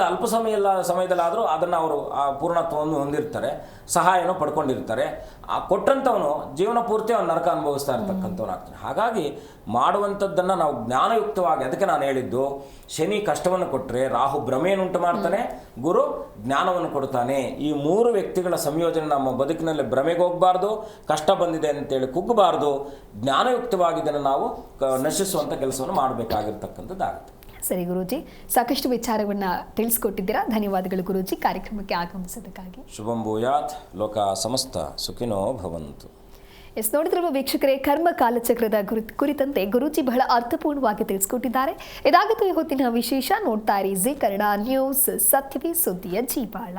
ಅಲ್ಪ ಸಮಯದಲ್ಲಾದರೂ ಅದನ್ನು ಅವರು ಆ ಪೂರ್ಣತ್ವವನ್ನು ಹೊಂದಿರ್ತಾರೆ, ಸಹಾಯನೂ ಪಡ್ಕೊಂಡಿರ್ತಾರೆ. ಆ ಕೊಟ್ಟಂಥವನು ಜೀವನ ಪೂರ್ತಿ ಅವನು ನರಕ ಅನುಭವಿಸ್ತಾ ಇರ್ತಕ್ಕಂಥವನಾಗ್ತಾನೆ. ಹಾಗಾಗಿ ಮಾಡುವಂಥದ್ದನ್ನು ನಾವು ಜ್ಞಾನಯುಕ್ತವಾಗಿ, ಅದಕ್ಕೆ ನಾನು ಹೇಳಿದ್ದು, ಶನಿ ಕಷ್ಟವನ್ನು ಕೊಟ್ಟರೆ ರಾಹು ಭ್ರಮೆಯನ್ನುಂಟು ಮಾಡ್ತಾನೆ, ಗುರು ಜ್ಞಾನವನ್ನು ಕೊಡ್ತಾನೆ. ಈ 3 ವ್ಯಕ್ತಿಗಳ ಸಂಯೋಜನೆ ನಮ್ಮ ಬದುಕಿನಲ್ಲಿ ಭ್ರಮೆಗೆ ಹೋಗಬಾರ್ದು, ಕಷ್ಟ ಬಂದಿದೆ ಅಂತೇಳಿ ಕುಗ್ಗಬಾರ್ದು, ಜ್ಞಾನಯುಕ್ತವಾಗಿ ಇದನ್ನು ನಾವು ನಶಿಸುವಂಥ ಕೆಲಸವನ್ನು ಮಾಡಬೇಕಾಗಿರ್ತಕ್ಕಂಥದ್ದಾಗುತ್ತೆ. ಸರಿ ಗುರೂಜಿ, ಸಾಕಷ್ಟು ವಿಚಾರವನ್ನು ತಿಳಿಸ್ಕೊಟ್ಟಿದ್ದೀರಾ. ಧನ್ಯವಾದಗಳು ಗುರೂಜಿ, ಕಾರ್ಯಕ್ರಮಕ್ಕೆ ಆಗಮಿಸೋದಕ್ಕಾಗಿ. ಶುಭಂ ಭೂಯಾತ್, ಲೋಕ ಸಮಸ್ತ ಸುಖಿನೋ ಭವಂತು. ನೋಡಿದ್ರಲ್ವ ವೀಕ್ಷಕರೇ, ಕರ್ಮ ಕಾಲಚಕ್ರದ ಕುರಿತಂತೆ ಗುರೂಜಿ ಬಹಳ ಅರ್ಥಪೂರ್ಣವಾಗಿ ತಿಳಿಸ್ಕೊಟ್ಟಿದ್ದಾರೆ. ಇದಾಗಿತ್ತು ಈ ಹೊತ್ತಿನ ವಿಶೇಷ. ನೋಡ್ತಾ ಇರಿ ಜಿ ಕನ್ನಡ ನ್ಯೂಸ್, ಸತ್ಯವೇ ಸುದ್ದಿಯ ಜೀವಾಳ.